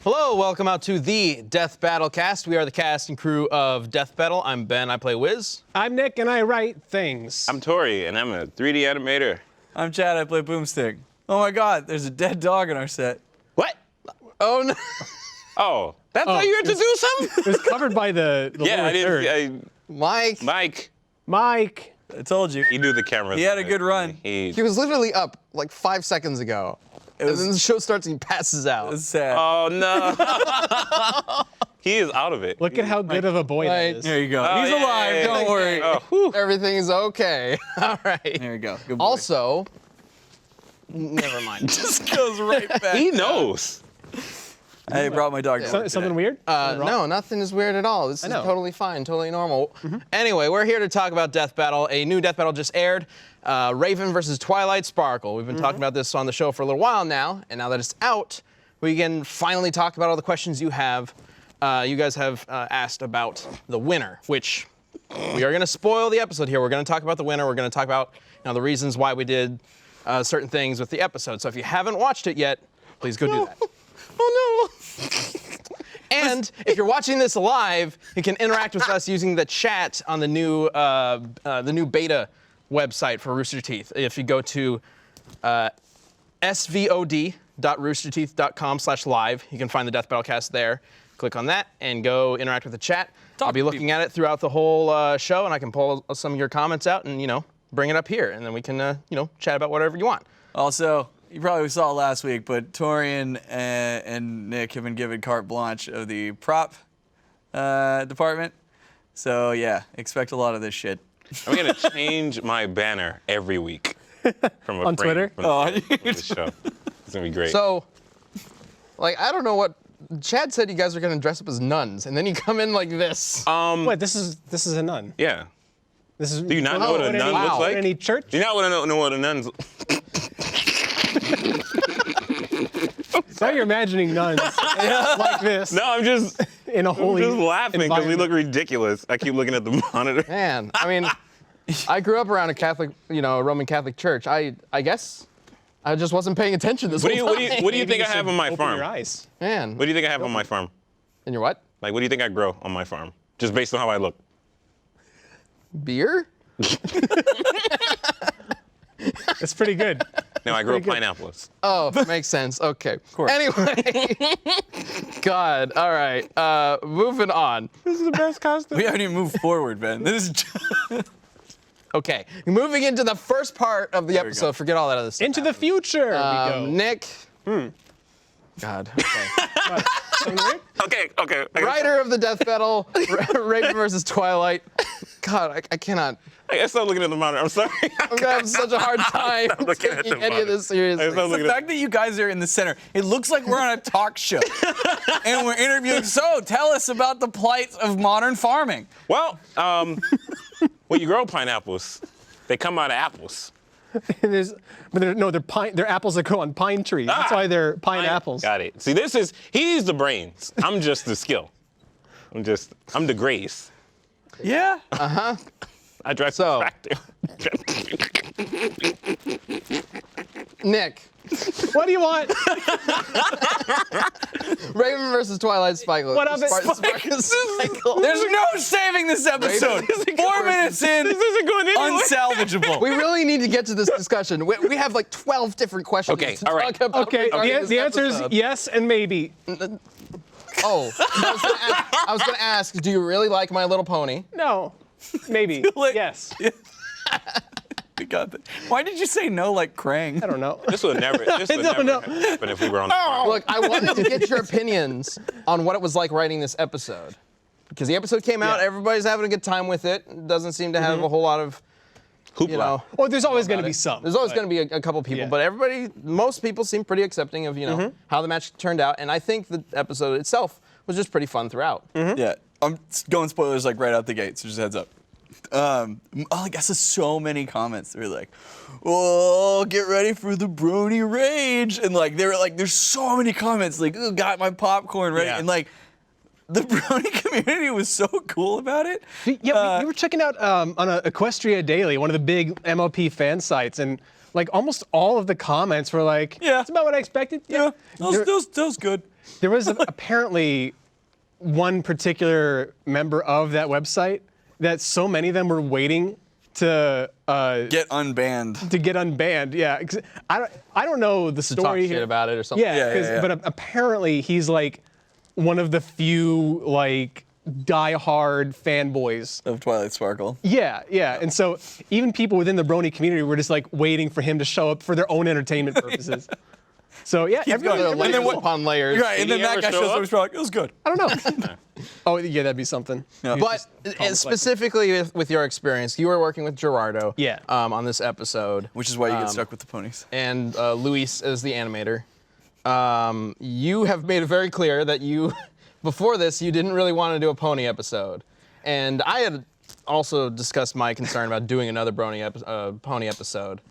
Hello, welcome out to the Death Battle cast. We are the cast and crew of Death Battle. I'm Ben, I play Wiz. I'm Nick, and I write things. I'm Tori, and I'm a 3D animator. I'm Chad, I play Boomstick. Oh my god, there's a dead dog in our set. What? Oh, no. Oh, that's how you introduce him? It was covered by the Yeah, lower I third. didn't. Mike. Mike. I told you. He knew the camera. He had a good run. He was literally up like 5 seconds ago. And then the show starts and he passes out. It was sad. Oh no. He is out of it. Look at how good of a boy that is. There you go. Oh, He's yeah, alive, yeah, don't yeah. worry. Oh, whew. Everything's okay. All right. There you go. Good boy. Also, never mind. just goes right back. He knows. I brought my dog to work Something today. weird? No, nothing is weird at all. This is know. totally fine, totally normal. Anyway, we're here to talk about Death Battle. A new Death Battle just aired. Raven versus Twilight Sparkle. We've been talking about this on the show for a little while now, and now that it's out, we can finally talk about all the questions you have. You guys have asked about the winner, which we are going to spoil the episode here. We're going to talk about the winner. We're going to talk about the reasons why we did certain things with the episode. So if you haven't watched it yet, please go do that. Oh And if you're watching this live, you can interact with us using the chat on the new beta website for Rooster Teeth. If you go to svod.roosterteeth.com/live, you can find the Death Battlecast there. Click on that and go interact with the chat. I'll be looking at it throughout the whole show, and I can pull some of your comments out and bring it up here, and then we can chat about whatever you want. Also, you probably saw it last week, but Torian and Nick have been given carte blanche of the prop department. So yeah, expect a lot of this shit. no. I'm gonna change my banner every week from a On frame Twitter? From the show. It's gonna be great. So, I don't know what Chad said. You guys are gonna dress up as nuns, and then you come in like this. Wait, this is a nun. yeah. This is. Do you not know what a nun wow. looks like? Any church? Do you not want to know what a nun's? Now you're imagining nuns like this No, I'm just in a holy. just laughing because we look environment. ridiculous. I keep looking at the monitor. Man, I mean, I grew up around a Catholic, a Roman Catholic church. I guess I just wasn't paying attention this What whole do you time. think I have on my Open farm? your eyes. Man, What do you think I have on my farm? and you're what? Like, what do you think I grow on my farm? Just based on how I look. Beer? It's pretty good. No, I grow pretty good. pineapples. Oh, makes sense. Okay. course. Anyway, God. All right. Moving on. This is the best costume. We haven't even moved forward, Ben. This is Okay. Moving into the first part of the we episode. go. Forget all that other stuff. Into the future we go. Nick. God. Okay. Something weird? Okay. Writer of the Death Battle, Raven versus Twilight. God, I cannot. I stopped looking at the monitor. I'm sorry. I'm gonna have such a hard time I'm looking at taking the any of this seriously. I stopped the looking at fact that you guys are in the center. It looks like we're on a talk show. And we're interviewing, so tell us about the plight of modern farming. Well, when you grow pineapples, they come out of apples. They're apples that grow on pine trees. That's why they're pine apples. Got it. See, he's the brains. I'm just the skill. I'm the grace. Yeah. I drive So- a tractor. Nick. What do you want? Raven versus Twilight Sparkle. What of it? Sparkle. There's no saving this episode. 4 minutes in, This isn't going anywhere. unsalvageable. We really need to get to this discussion. We have like 12 different questions Okay, to all right. talk about. Okay, regarding the this answer is episode. yes and maybe. Oh, I was gonna ask, do you really like My Little Pony? No. Maybe. Like- Yes. We got that. Why did you say no like Krang? I don't know. This would never happen if we were on the farm. Look, I wanted to get your opinions on what it was like writing this episode. Because the episode came out, Yeah. everybody's having a good time with it. It doesn't seem to have a whole lot of, Hoopla. Well, there's always going to be some. There's always going to be a couple people, Yeah. but most people seem pretty accepting of, how the match turned out. And I think the episode itself was just pretty fun throughout. Yeah, I'm going spoilers like right out the gate, so just heads up. I guess there's so many comments that were like, "Oh, get ready for the brony rage," and like they were like, "There's so many comments like, oh, got my popcorn ready," Yeah. and like the brony community was so cool about it. Yeah, we were checking out on Equestria Daily, one of the big MLP fan sites, and like almost all of the comments were like, Yeah. it's about what I expected. Yeah, that was good. There was apparently one particular member of that website that so many of them were waiting to Get unbanned. get unbanned. Yeah, 'cause I don't know the To talk story shit here. about it or something. Yeah, but apparently he's like one of the few like die-hard fanboys. Of Twilight Sparkle. Yeah, and so even people within the Brony community were just like waiting for him to show up for their own entertainment purposes. So yeah, everybody, There are everybody- layers upon layers. Right, and Did then he that ever guy show shows up? up. He's like, it was good. I don't know. Oh yeah, that'd be something. Yeah. But specifically with your experience, you were working with Gerardo. Yeah. On this episode. Which is why you get stuck with the ponies. And Luis as the animator. You have made it very clear that you, before this, you didn't really want to do a pony episode. And I had also discussed my concern about doing another pony episode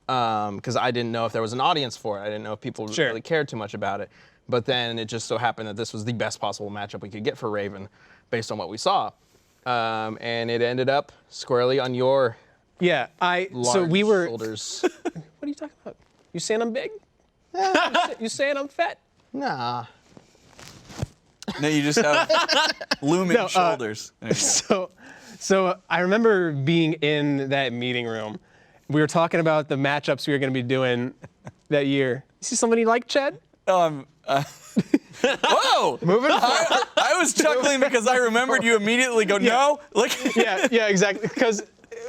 because I didn't know if there was an audience for it. I didn't know if people Sure. really cared too much about it. But then it just so happened that this was the best possible matchup we could get for Raven based on what we saw. And it ended up squarely on your Yeah, large so we were. shoulders. What are you talking about? You saying I'm big? You saying I'm fat? Nah. No, you just have looming No, shoulders. There you go. So I remember being in that meeting room. We were talking about the matchups we were going to be doing that year. You see somebody like Chad? Whoa! Moving forward. I was chuckling because I remembered you immediately go, no. Like, Yeah, exactly. Because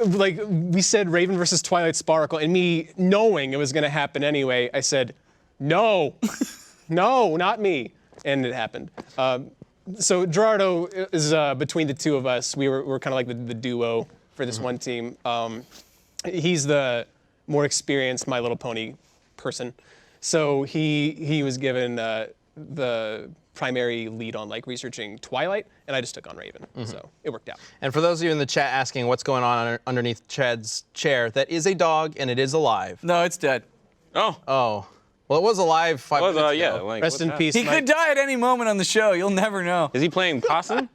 like we said Raven versus Twilight Sparkle, and me knowing it was going to happen anyway, I said, no, not me. And it happened. So Gerardo is between the two of us. We're kind of like the duo for this one team. He's the more experienced My Little Pony person. So he was given the primary lead on like researching Twilight, and I just took on Raven. So it worked out. And for those of you in the chat asking what's going on underneath Chad's chair, that is a dog and it is alive. no, it's dead. Oh, Oh. Well, it was alive 5 was, minutes yeah. ago. Like, Rest what's in that? peace, He Mike. could die at any moment on the show. You'll never know. Is he playing possum?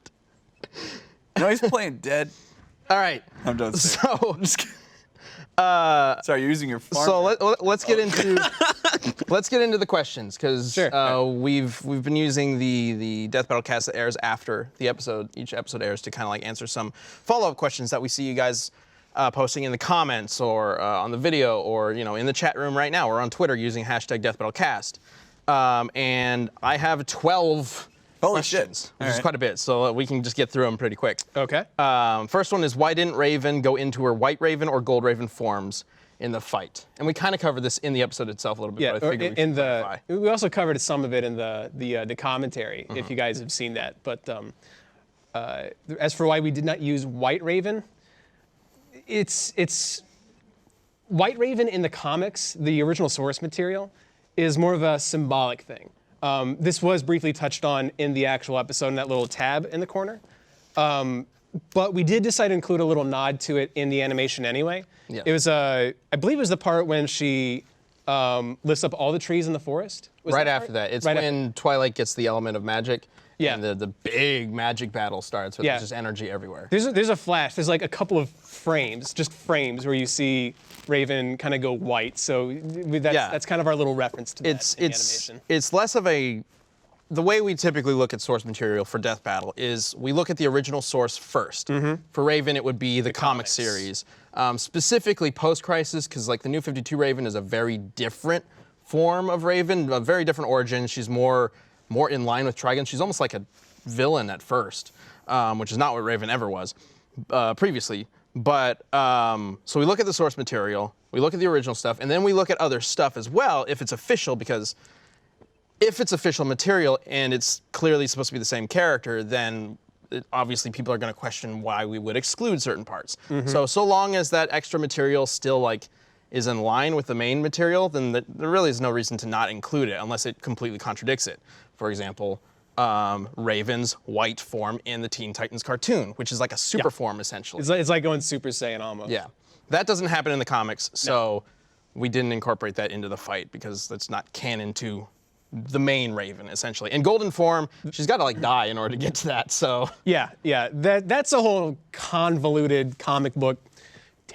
No, he's playing dead. All right. I'm done. So, Sorry, you're using your farm. so let's get into let's get into the questions because Sure. we've been using the Death Battle cast that airs after the episode. Each episode airs to kind of like answer some follow-up questions that we see you guys posting in the comments or on the video or in the chat room right now or on Twitter using hashtag DeathBattleCast. And I have 12 Holy shit. questions, All which is right. quite a bit. So we can just get through them pretty quick. Okay. First one is why didn't Raven go into her White Raven or Gold Raven forms in the fight? And we kind of covered this in the episode itself a little bit. Yeah, but I figured we in should the clarify. we also covered some of it in the commentary if you guys have seen that. But as for why we did not use White Raven, it's White Raven in the comics, the original source material, is more of a symbolic thing. This was briefly touched on in the actual episode in that little tab in the corner. But we did decide to include a little nod to it in the animation anyway. Yeah. It was, I believe it was the part when she lifts up all the trees in the forest. Was Right that after part? that. It's Right when Twilight gets the element of magic. Yeah. And the big magic battle starts with Yeah. just energy everywhere. There's a flash. There's like a couple of frames, just frames, where you see Raven kind of go white. So that's kind of our little reference to that in the animation. It's less of a. The way we typically look at source material for Death Battle is we look at the original source first. For Raven, it would be the comic comics. series, specifically post-Crisis, because like the New 52 Raven is a very different form of Raven, a very different origin. She's more in line with Trigon. She's almost like a villain at first, which is not what Raven ever was previously. But so we look at the source material, we look at the original stuff, and then we look at other stuff as well if it's official, because if it's official material and it's clearly supposed to be the same character, then obviously people are going to question why we would exclude certain parts. So long as that extra material still like is in line with the main material, then there really is no reason to not include it unless it completely contradicts it. For example, Raven's white form in the Teen Titans cartoon, which is like a super form essentially. It's like going Super Saiyan almost. Yeah, that doesn't happen in the comics, so we didn't incorporate that into the fight because that's not canon to the main Raven essentially. In Golden form, she's got to like die in order to get to that. So Yeah. That's a whole convoluted comic book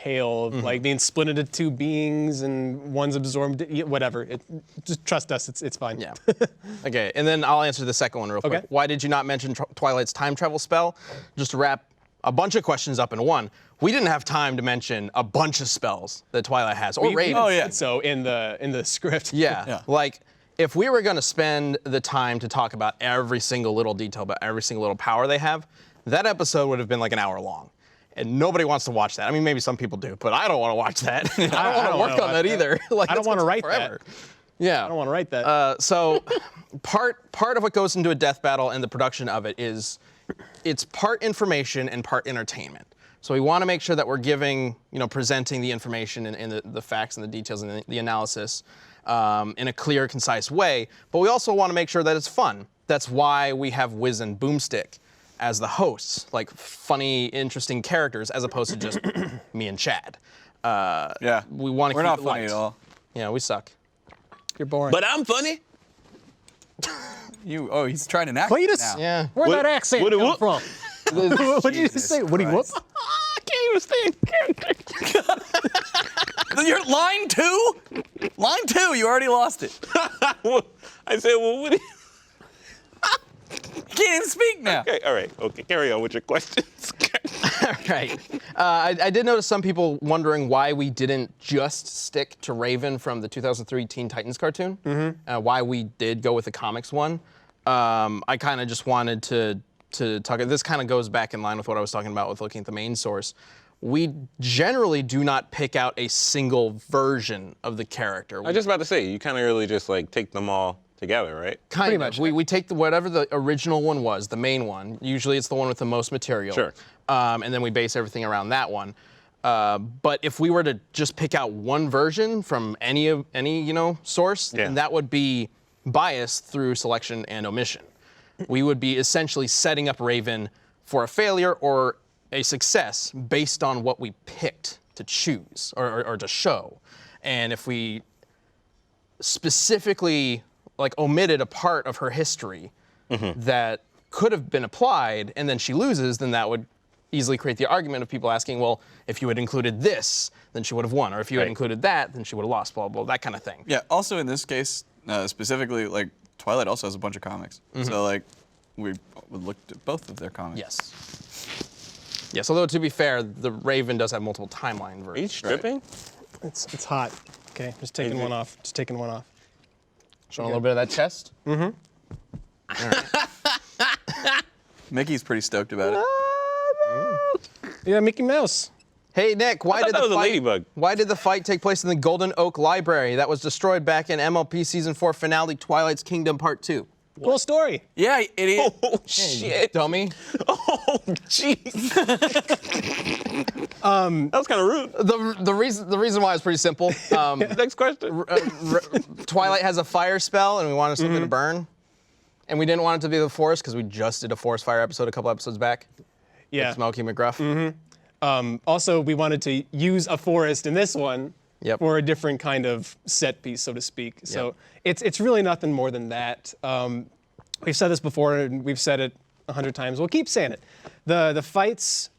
tale of like being split into two beings and one's absorbed, whatever. Just trust us, it's fine. Yeah. Okay, and then I'll answer the second one real quick. Okay. Why did you not mention Twilight's time travel spell? Just to wrap a bunch of questions up in one. We didn't have time to mention a bunch of spells that Twilight has, or Raven. Oh, yeah. So in the script. Yeah. Like, if we were going to spend the time to talk about every single little detail, about every single little power they have, that episode would have been like an hour long. And nobody wants to watch that. I mean, maybe some people do, but I don't want to watch that. I don't want to work on that either. Like, I don't want to write forever. that. Yeah. I don't want to write that. So part of what goes into a death battle and the production of it is it's part information and part entertainment. So we want to make sure that we're giving, presenting the information and the facts and the details and the analysis in a clear, concise way. But we also want to make sure that it's fun. That's why we have Wiz and Boomstick as the hosts, like funny, interesting characters, as opposed to just me and Chad. Yeah. We want to keep We're not it funny light. at all. Yeah, we suck. You're boring. But I'm funny. He's trying to act Cletus? now. Yeah. Where'd What- that accent what- come what- from? What did you Jesus say? Woody whoop? Christ. I can't even stay in character. You're line 2? Line 2, you already lost it. I said, well, what do you... You can't even speak now. Okay, all right. Okay, carry on with your questions. Right. I did notice some people wondering why we didn't just stick to Raven from the 2003 Teen Titans cartoon. Why we did go with the comics one. I kind of just wanted to talk. This kind of goes back in line with what I was talking about with looking at the main source. We generally do not pick out a single version of the character. I was just about to say, you kind of really just like take them all together, right? Kind of. much. We take whatever the original one was, the main one. Usually it's the one with the most material. Sure. And then we base everything around that one. But if we were to just pick out one version from any source, then that would be biased through selection and omission. We would be essentially setting up Raven for a failure or a success based on what we picked to choose or to show. And if we specifically omitted a part of her history that could have been applied and then she loses, then that would easily create the argument of people asking, well, if you had included this, then she would have won. Or if you had included that, then she would have lost, blah, blah, that kind of thing. Yeah, also in this case, specifically, Twilight also has a bunch of comics. So, we looked at both of their comics. Yes, although to be fair, the Raven does have multiple timeline Are you versions. stripping? It's hot. Okay, just taking one off. Just taking one off. Showing a little bit of that chest. Mickey's pretty stoked about it. Yeah, Mickey Mouse. Hey Nick, why thought did that the was a fight? ladybug. Why did the fight take place in the Golden Oak Library that was destroyed back in MLP Season 4 finale Twilight's Kingdom Part 2? Cool story. Yeah, idiot. Oh, shit. Dummy. Oh, jeez. That was kind of rude. The reason why is pretty simple. Next question. Twilight has a fire spell, and we wanted something to burn, and we didn't want it to be the forest because we just did a forest fire episode a couple episodes back. Yeah. With Smokey McGruff. Also, we wanted to use a forest in this one Yep. for a different kind of set piece, so to speak. So it's really nothing more than that. We've said this before, and we've said it 100 times. We'll keep saying it. The fights,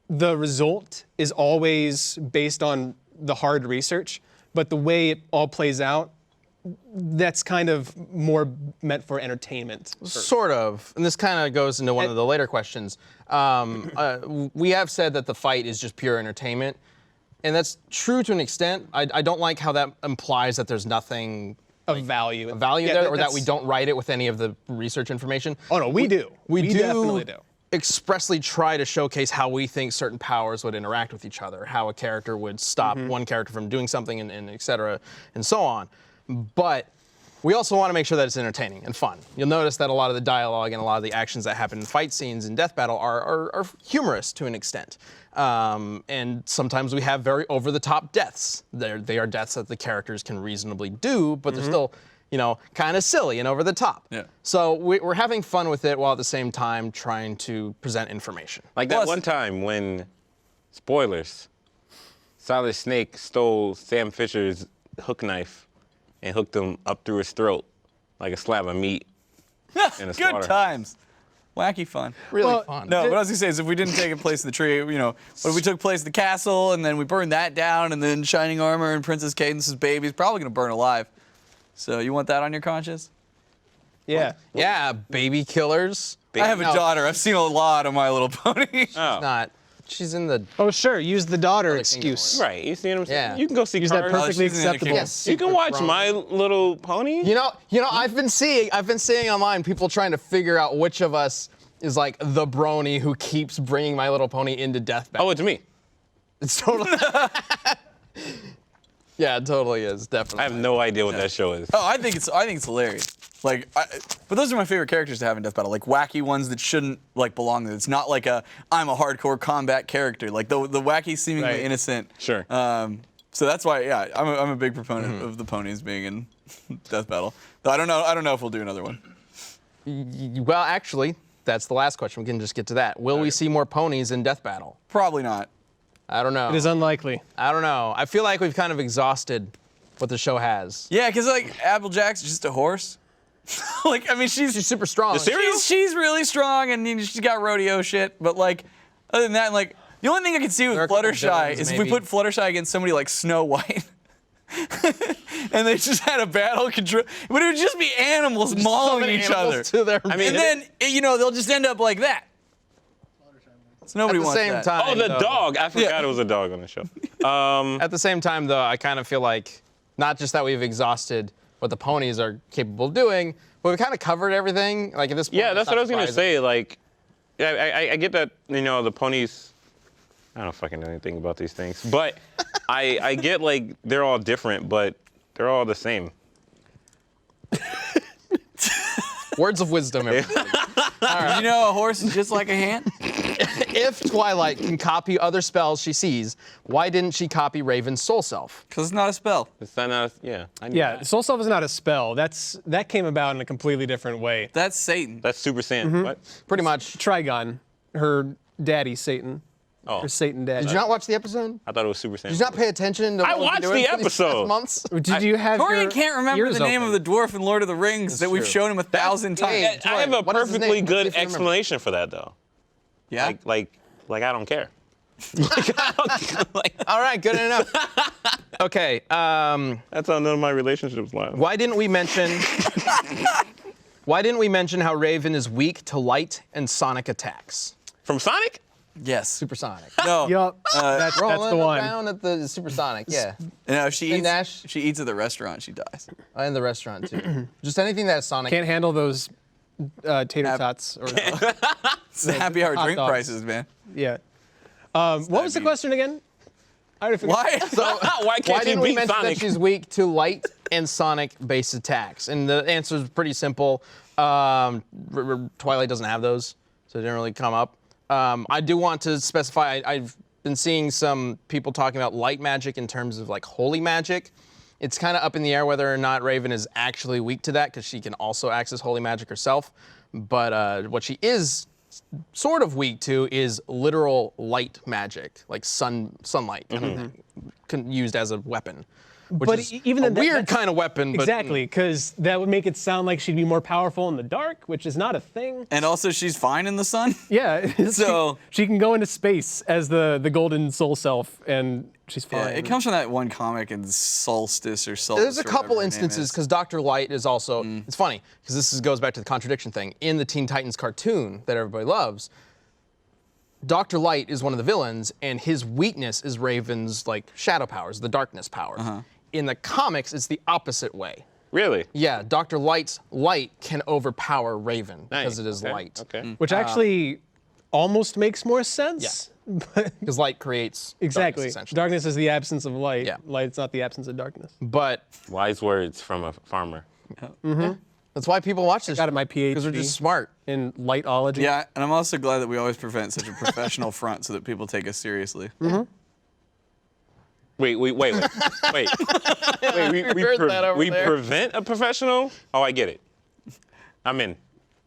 the result is always based on the hard research, but the way it all plays out, that's kind of more meant for entertainment. Sort of, and this kind of goes into one of the later questions. We have said that the fight is just pure entertainment, and that's true to an extent. I don't like how that implies that there's nothing Of value. there, or that that's- we don't write it with any of the research information. Oh, no, we do. We do definitely do. expressly try to showcase how we think certain powers would interact with each other, how a character would stop one character from doing something, and et cetera, and so on. But we also want to make sure that it's entertaining and fun. You'll notice that a lot of the dialogue and a lot of the actions that happen in fight scenes in Death Battle are humorous to an extent. And sometimes we have very over-the-top deaths. They are deaths that the characters can reasonably do, but they're still, kind of silly and over the top. Yeah. So we're having fun with it while at the same time trying to present information. Like that Plus- one time when, spoilers, Solid Snake stole Sam Fisher's hook knife and hooked him up through his throat like a slab of meat in a Good slaughterhouse. times. wacky fun. Really fun. No, what I was gonna say is if we didn't take place in the tree, what if we took place in the castle and then we burned that down and then Shining Armor and Princess Cadence's baby is probably gonna burn alive. So you want that on your conscience? Yeah. Yeah, baby killers. I have a daughter. I've seen a lot of My Little Pony. Oh. Not. She's in the. Oh, sure. Use the daughter Kingdom excuse. Right, you see what I'm saying? Yeah. You can go see Use that Cars. perfectly she's in the acceptable. Yes. You can super watch grown. My Little Pony. You know, I've been seeing online people trying to figure out which of us is like the brony who keeps bringing My Little Pony into death battle. Oh, it's me. It's totally. Yeah, it totally is. Definitely. I have no idea what that show is. Oh, I think it's hilarious. But those are my favorite characters to have in Death Battle. Like wacky ones that shouldn't like belong there. It's not like I'm a hardcore combat character. Like the wacky, seemingly Right. innocent. Sure. So that's why, yeah, I'm a big proponent of the ponies being in Death Battle. Though I don't know if we'll do another one. Well, actually, that's the last question. We can just get to that. Will we see more ponies in death battle? Probably not. I don't know. It is unlikely. I don't know. I feel like we've kind of exhausted what the show has. Yeah, because like Applejack's just a horse. Like I mean, She's super strong. The cereal? she's really strong and she's got rodeo shit. But like, other than that, like the only thing I could see with There are a couple Fluttershy villains, is if we maybe. put Fluttershy against somebody like Snow White. And they just had a battle control, but it would just be animals mauling Summon each animals other. to their mean, And then they'll just end up like that. So nobody At the wants same that. time, Oh, the though- dog. I forgot it was a dog on the show. At the same time, though, I kind of feel like not just that we've exhausted what the ponies are capable of doing, but we kind of covered everything. Like at this point, Yeah, it's that's not what I was gonna surprising. say. Like, yeah, I get that. The ponies. I don't fucking know anything about these things, but I get like they're all different, but they're all the same. Words of wisdom. Everybody. You know, a horse is just like a hand. If Twilight can copy other spells she sees, why didn't she copy Raven's soul self? Because it's not a spell. It's not. Yeah. I knew Yeah, that. Soul Self is not a spell. That came about in a completely different way. That's Satan. That's Super Saiyan. What? Pretty much. Trigon, her daddy Satan, Oh, her Satan daddy. Did you not watch the episode? I thought it was Super Saiyan. Did you not pay attention to I what we've watched been doing the for these episode. past months? Did you have Torian your can't remember ears the name open? of the dwarf in Lord of the Rings that we've true. shown him 1,000 times. yeah. I have a What is his perfectly name? good Let's see if you remember. explanation for that though. Yeah. Like I don't care. All right, good enough. Okay, That's how none of my relationships lie. why didn't we mention how Raven is weak to light and sonic attacks? From Sonic? Yes. Supersonic. No. Yup, that's the Rolling one. around at the supersonic, yeah. No, if she And Nash? eats at the restaurant, she dies. In the restaurant too. Just anything that is sonic. Can't handle those tater tots. Or, It's the happy hour Hot drink dogs. prices, man. yeah. What was the question again? I already forgot. Why? Why Why can't she didn't we beat mention Sonic? that she's weak to light and sonic-based attacks? And the answer is pretty simple. Twilight doesn't have those, so it didn't really come up. I do want to specify, I've been seeing some people talking about light magic in terms of like holy magic. It's kind of up in the air whether or not Raven is actually weak to that because she can also access holy magic herself. But what she is sort of weak to is literal light magic, like sunlight kind of thing, used as a weapon. Which But is even a then, weird that's- kind of weapon. But Exactly, because that would make it sound like she'd be more powerful in the dark, which is not a thing. And also, she's fine in the sun. Yeah, So- she can go into space as the golden soul self, and she's Yeah, fine. it comes from that one comic in Solstice or Solstice. There's a or couple whatever her name instances is. because Dr. Light is also. It's funny because goes back to the contradiction thing in the Teen Titans cartoon that everybody loves. Dr. Light is one of the villains, and his weakness is Raven's like shadow powers, the darkness power. In the comics, it's the opposite way. Really? Yeah, Dr. Light's light can overpower Raven because it is Okay, light. Okay. Which actually almost makes more sense. But Because light creates exactly, darkness, essentially. darkness is the absence of light. Yeah. Light's not the absence of darkness. But Wise words from a farmer. that's why people watch this. Got it, my because they're PhD. just smart. In lightology. Yeah, and I'm also glad that we always prevent such a professional front so that people take us seriously. Wait. We heard that over we there. prevent a professional? Oh, I get it. I'm in.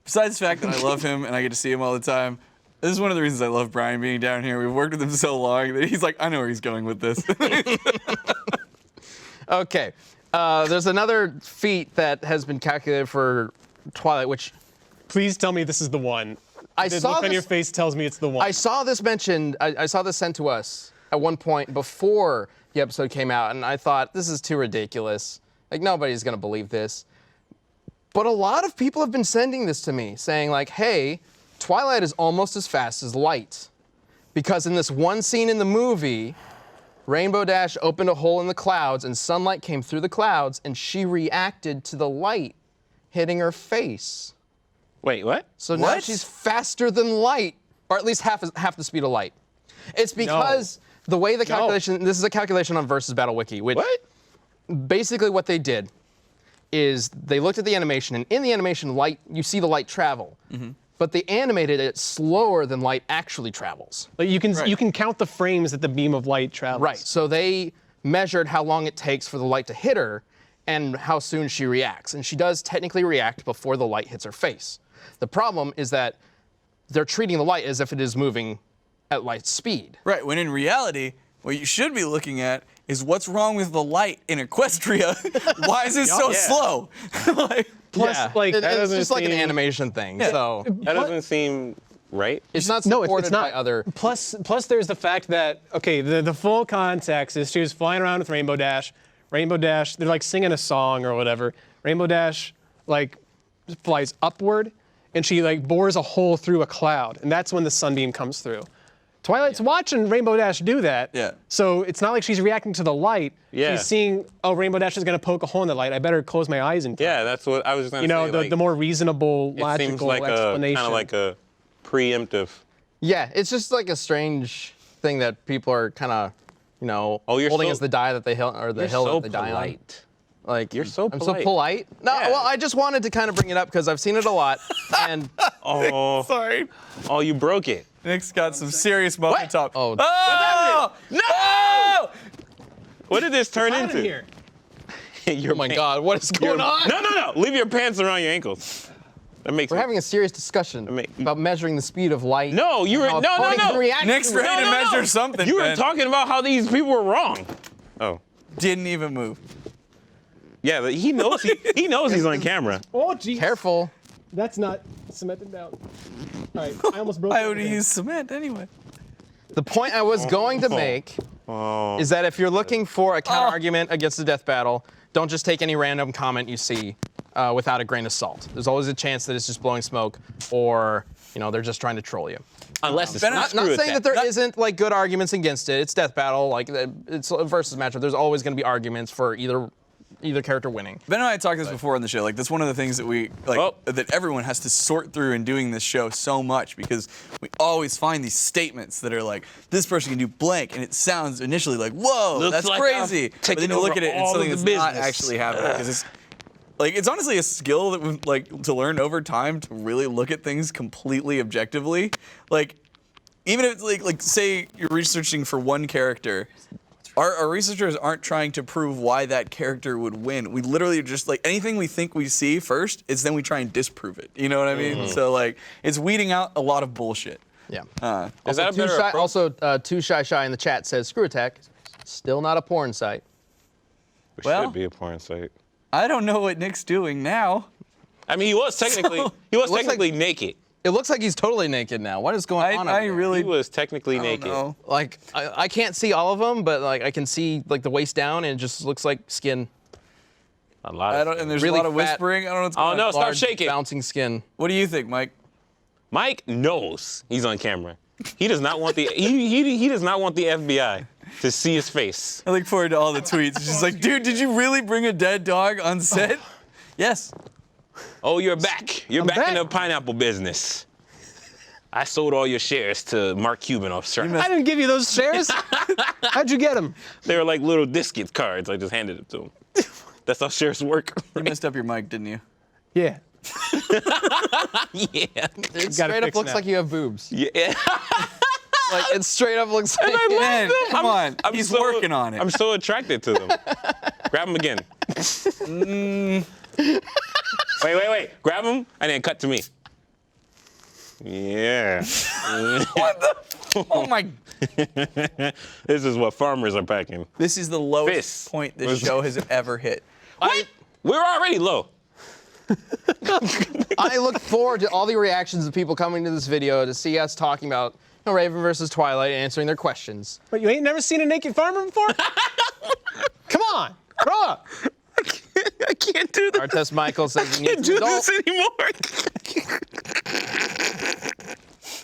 Besides the fact that I love him and I get to see him all the time, this is one of the reasons I love Brian being down here. We've worked with him so long that he's like, I know where he's going with this. Okay. There's another feat that has been calculated for Twilight, which Please tell me this is the one. I The saw look on your this. face tells me it's the one. I saw this mentioned. I saw this sent to us at one point before the episode came out, and I thought this is too ridiculous. Like nobody's gonna believe this. But a lot of people have been sending this to me, saying like, "Hey, Twilight is almost as fast as light," because in this one scene in the movie, Rainbow Dash opened a hole in the clouds, and sunlight came through the clouds, and she reacted to the light hitting her face. Wait, what? So now What? she's faster than light, or at least half the speed of light. It's because the way the calculation, this is a calculation on Versus Battle Wiki, which basically what they did is they looked at the animation, and in the animation, light, you see the light travel, but they animated it slower than light actually travels. Like you can count the frames that the beam of light travels. Right, so they measured how long it takes for the light to hit her and how soon she reacts, and she does technically react before the light hits her face. The problem is that they're treating the light as if it is moving at light speed. Right, when in reality, what you should be looking at is what's wrong with the light in Equestria. Why is it so slow? Like, Plus, like it's just like an animation thing. So That doesn't seem right. it's not no, supported it's not. by other. Plus, there's the fact that okay, the full context is she was flying around with Rainbow Dash. Rainbow Dash, they're like singing a song or whatever. Rainbow Dash like flies upward, and she like bores a hole through a cloud, and that's when the sunbeam comes through. Twilight's watching Rainbow Dash do that. Yeah. So it's not like she's reacting to the light. Yeah. She's seeing, oh, Rainbow Dash is gonna poke a hole in the light. I better close my eyes and. Yeah, that's what I was gonna You know, say. the more reasonable, it logical seems like explanation. kind of like a preemptive. Yeah, it's just like a strange thing that people are kind of, you know, Oh, you're holding so- as the die that they hill or the You're hill so that they die on. polite. Like You're so I'm so polite. polite. No, Yeah. well, I just wanted to kind of bring it up because I've seen it a lot, and Oh, sorry. oh, you broke it. Nick's got some serious muffin top. Oh. Oh! No! What did this turn Out of into? here. Your oh my pants. God, what is going on? No. Leave your pants around your ankles. That makes We're having a serious discussion about measuring the speed of light. No, you were how no. opponents can react Nick's to it. ready to measure something. You were man. talking about how these people were wrong. Oh. Didn't even move. Yeah, but he knows he knows he's on camera. Oh, geez. Careful. That's not cemented down. All right, I almost broke I it. would use cement anyway. The point I was going to make is that if you're looking for a counter argument against the death battle, don't just take any random comment you see without a grain of salt. There's always a chance that it's just blowing smoke, or they're just trying to troll you. Unless it's Ben, not Not screw saying attack. that there isn't like good arguments against it. It's death battle, like it's a versus matchup. There's always going to be arguments for either character winning. Ben and I talked this before on the show. Like, that's one of the things that we that everyone has to sort through in doing this show so much, because we always find these statements that are like, this person can do blank, and it sounds initially like, whoa, Looks that's like crazy. I'm But taking then you look over at it, and it's all something of that's the not business. actually happening. Because it's honestly a skill that we like to learn over time, to really look at things completely objectively. Like, even if it's like say you're researching for one character. Our researchers aren't trying to prove why that character would win. We literally just like anything we think we see first, it's then we try and disprove it. You know what I mean? So like it's weeding out a lot of bullshit. Yeah. Is that a better approach? Also, Too Shy in the chat says, "Screw Attack, still not a porn site." It Well- should be a porn site. I don't know what Nick's doing now. I mean, he was technically looks like- naked. It looks like he's totally naked now. What is going on? I over there? really He was technically don't naked. know. like I can't see all of them, but like I can see like the waist down, and it just looks like skin. A lot. I don't, and there's Really a lot of fat- whispering. I don't know what's going on. no, stop Large, shaking. bouncing skin. What do you think, Mike? Mike knows he's on camera. He does not want the he does not want the FBI to see his face. I look forward to all the tweets. It's just like, dude, did you really bring a dead dog on set? Yes. Oh, you're back. You're back in back. the pineapple business. I sold all your shares to Mark Cuban off Shark. I didn't give you those shares. How'd you get them? They were like little discount cards. I just handed it to him. That's how shares work. You messed up your mic, didn't you? Yeah. Yeah. It straight up fix looks that. like you have boobs. Yeah. Like it straight up looks like. Ben, come on. He's so- working on it. I'm so attracted to them. Grab him again. Wait. Grab him and then cut to me. Yeah. Oh my. This is what farmers are packing. This is the lowest Fist. point this show has ever hit. What? We're already low. I look forward to all the reactions of people coming to this video to see us talking about Raven versus Twilight and answering their questions. But you ain't never seen a naked farmer before? Come on, grow up. I can't do this. Artest Michael says he I can't needs do an adult. this anymore.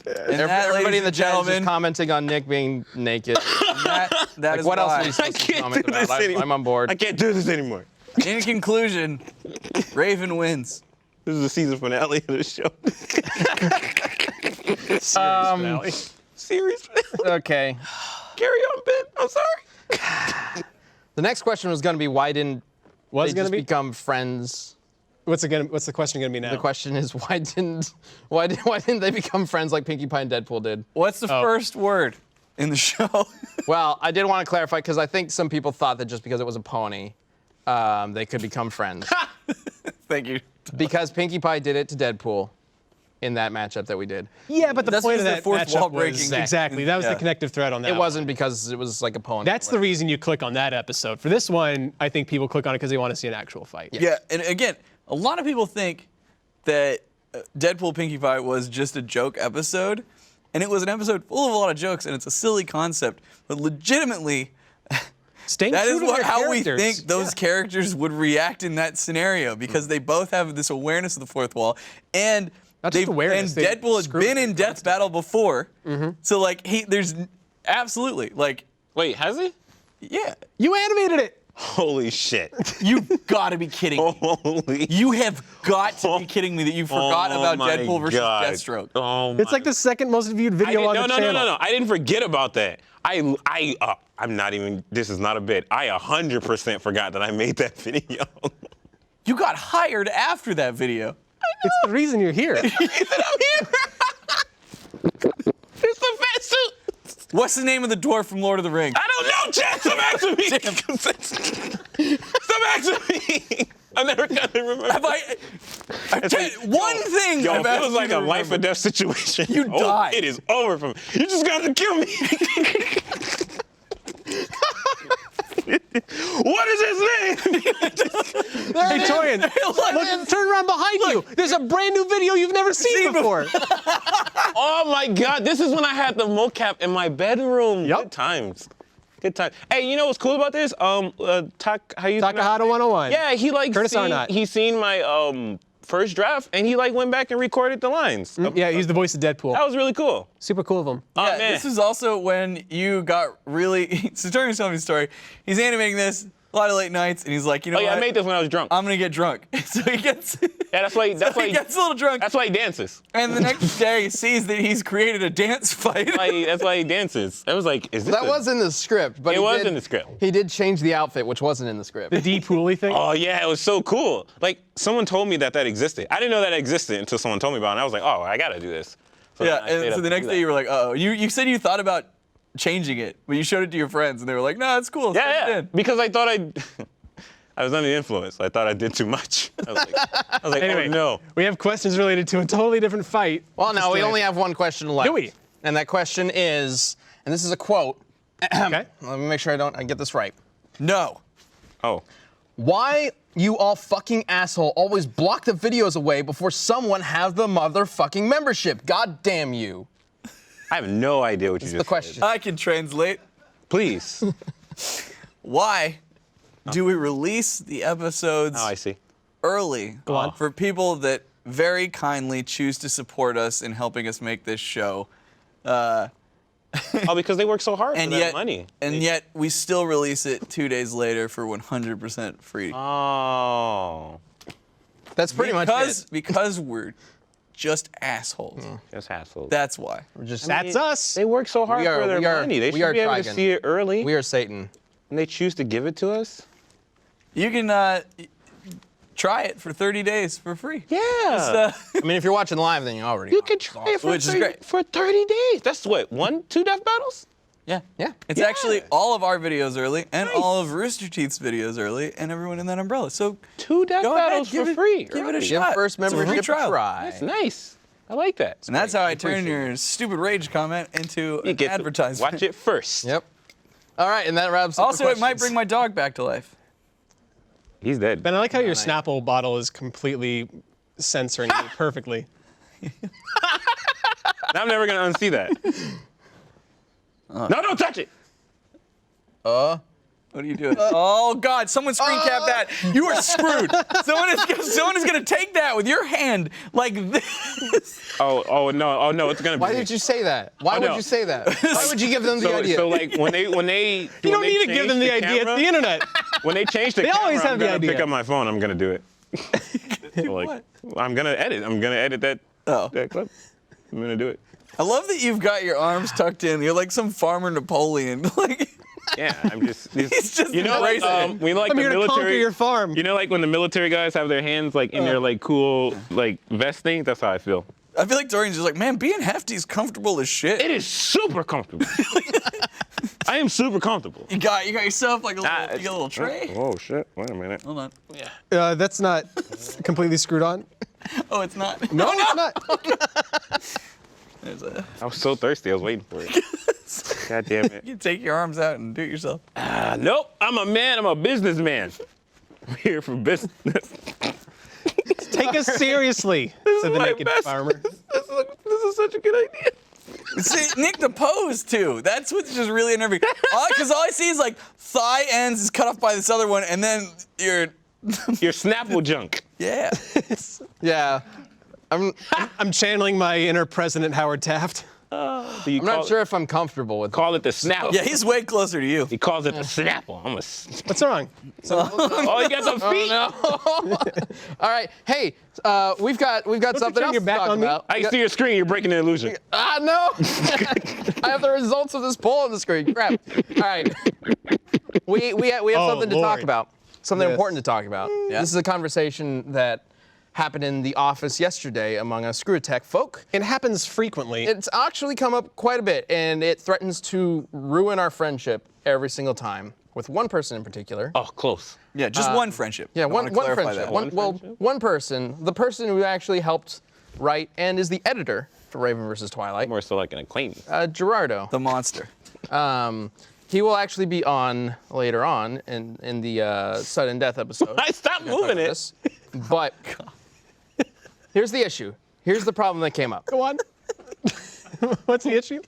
And that, Everybody ladies in the and chat is gentlemen, just commenting on Nick being naked. that Like, is what else why. are you I supposed to can't do comment this about? anymore. I'm on board. I can't do this anymore. In conclusion, Raven wins. This is the season finale of the show. Serious finale. Series finale. Okay. Carry on, Ben. I'm sorry. The next question was going to be why didn't Was they gonna just be? become friends? What's the question gonna be now? The question is why didn't they become friends like Pinkie Pie and Deadpool did? What's the first word in the show? Well, I did want to clarify because I think some people thought that just because it was a pony, they could become friends. Thank you. Because Pinkie Pie did it to Deadpool in that matchup that we did. Yeah, but the That's point of because that the fourth matchup wall was breaking. exactly. That was Yeah. the connective thread on that. It one. wasn't because it was like a pony. That's the reason you click on that episode. For this one, I think people click on it because they want to see an actual fight. Yeah, and again, a lot of people think that Deadpool Pinkie Pie was just a joke episode, and it was an episode full of a lot of jokes, and it's a silly concept. But legitimately, Staying that true is to their how we characters. think those characters would react in that scenario, because they both have this awareness of the fourth wall, and Not just awareness, they Deadpool has screw been with in it Death Battle before, so like there's absolutely like Wait, has he? yeah, You animated it. Holy shit. you've got to be kidding me. Holy. You have got to be kidding me that you forgot about my Deadpool versus God. Deathstroke. Oh It's like the second most viewed video on the channel. No. I didn't forget about that. I'm not even. This is not a bit. I 100% forgot that I made that video. You got hired after that video. It's the reason you're here. He said I'm here. It's the fat suit. What's the name of the dwarf from Lord of the Rings? I don't know, Chad. Stop asking me. Stop asking me. I'm never gonna remember. Have I one thing. Yo, I've if it asked was you like to a life or remember. death situation, You died. It is over for me. You just got to kill me. What is his name? Hey, Torian, look, turn around behind you. There's a brand new video you've never seen before. Oh my God! This is when I had the mocap in my bedroom. Yep. Good times. Good times. Hey, you know what's cool about this? How you? Takahata 101. Yeah, he like Curtis seen, Arnott. he seen my first draft and he like went back and recorded the lines. Yeah, he's the voice of Deadpool. That was really cool. Super cool of him. Oh Yeah, man. this is also when you got really. So Torian's telling me a story. He's animating this. A lot of late nights, and he's like, you know Oh yeah, what? I made this when I was drunk. I'm gonna get drunk. So he gets. Yeah, that's why. That's so why. he gets a little drunk. That's why he dances. And the next day, he sees that he's created a dance fight. That's why he dances. I was like, is this? That was in the script, but It was in the script. He did change the outfit, which wasn't in the script. The D Pooley thing. Oh yeah, it was so cool. Like someone told me that existed. I didn't know that existed until someone told me about it. And I was like, oh, I gotta do this. So Yeah, then I stayed and up so the to next do day that. you were like, oh, you said you thought about changing it, but you showed it to your friends, and they were like, no, it's cool. Yeah, because I thought I was under the influence. I thought I did too much. I was like, Anyway, oh no. we have questions related to a totally different fight. Well, no, we Just, only have one question left. Do we? And that question is, and this is a quote. Okay. Let me make sure I get this right. No. Oh. Why you all fucking asshole always block the videos away before someone has the motherfucking membership? God damn you. I have no idea what you just The question. said. I can translate. Please. Why do we release the episodes Oh, I see. early on. for people that very kindly choose to support us in helping us make this show? Oh, because they work so hard And for yet, that money. yet we still release it 2 days later for 100% free. Oh. That's pretty much it. Because we're just assholes. Just assholes. That's why. We're just, That's us. They work so hard We are- for their we are- money. They we should are be able to Trigon. see it early. we are Satan. And they choose to give it to us. You can try it for 30 days for free. Yeah. I mean, if you're watching live, then you already You know. can try it for Which is 30, great. for 30 days. That's what, 2 death battles? Yeah. Yeah. It's Yeah. actually all of our videos early and Nice. all of Rooster Teeth's videos early and everyone in that umbrella. So 2 death go ahead, battles give for it- free. give it a early. shot. Give first It's a free membership a trial. try. That's nice. I like that. and that's how I turn Appreciate your stupid rage comment into You an get to advertisement. watch it first. Yep. All right, and that wraps up Also, the it might questions. bring my dog back to life. He's dead. Ben, I like how your nice. Snapple bottle is completely censoring you perfectly. I'm never gonna unsee that. No, don't touch it. What are you doing? Oh God! Someone screen cap that. You are screwed. Someone is gonna take that with your hand like this. Oh no, it's gonna be. Why did you say that? Why would no. you say that? Why would you give them the idea? So like when they You don't need to give them the idea. It's the internet. When they change the They camera, always have I'm the gonna idea. pick up my phone. I'm gonna do it. So, like, what? I'm gonna edit. I'm gonna edit that. Oh. That clip. I'm gonna do it. I love that you've got your arms tucked in. You're like some farmer Napoleon. Like Yeah, I'm just. He's just you know, like embracing it. like I'm the here to conquer military. your farm. You know, like when the military guys have their hands like in their like cool like vest thing. That's how I feel. I feel like Dorian's just like, man, being hefty is comfortable as shit. It is super comfortable. I am super comfortable. You got yourself like a little, you got a little tray. Oh shit! Wait a minute. Hold on. That's not completely screwed on. Oh, it's not. No, it's not. There's a, I was so thirsty. I was waiting for it. God damn it. you can take your arms out and do it yourself. Nope. I'm a man. I'm a businessman. I'm here for business. Take us seriously, said the my naked best- farmer. This is such a good idea. See, Nick, the pose too. That's what's just really unnerving. Because all I see is like thigh ends is cut off by this other one, and then your Your Snapple junk. yeah. Yeah. I'm channeling my inner President Howard Taft. Do you I'm not sure if I'm comfortable with Call it the Snapple. Yeah, he's way closer to you. He calls it the Snapple. I'm a. What's wrong? Oh, you got the feet. No. All right. Hey, we've got something turn else your to back talk on me. about. I see your screen. You're breaking the illusion. No. I have the results of this poll on the screen. Crap. All right. We have Oh, something to talk Lord. about. Something Yes. important to talk about. Yeah. This is a conversation that happened in the office yesterday among us Screw Tech folk. It happens frequently. It's actually come up quite a bit, and it threatens to ruin our friendship every single time, with one person in particular. Oh, close. Yeah, just one friendship. Yeah, I one wanna clarify friendship. that. One person, the person who actually helped write and is the editor for Raven vs. Twilight, More so like an acquaintance. Gerardo. The monster. He will actually be on later on in the sudden death episode. I stopped We're gonna talk moving about it. this. But here's the issue. Here's the problem that came up. Go on. What's the issue?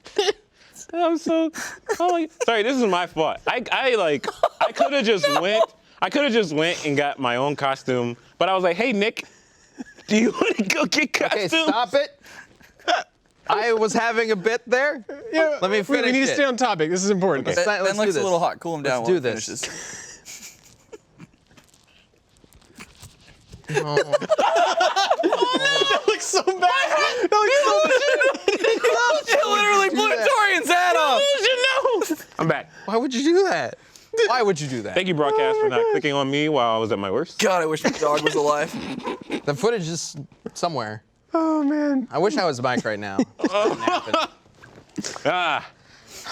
I'm so. Sorry, this is my fault. I could have just went. I could have just went and got my own costume, but I was like, hey Nick, do you want to go get Okay, costumes? stop it. I was having a bit there. Yeah, Let me finish We need it. to stay on topic. This is important. Okay. Ben let's do looks a this. little hot. Cool him down. Let's do while he this. finishes. That looks so bad. That looks so bad. He literally blew Torian's hat off. I'm back. Why would you do that? Why would you do that? Thank you, broadcast, for not clicking on me while I was at my worst. God, I wish my dog was alive. The footage is somewhere. Oh man. I wish I was Mike right now. Ah,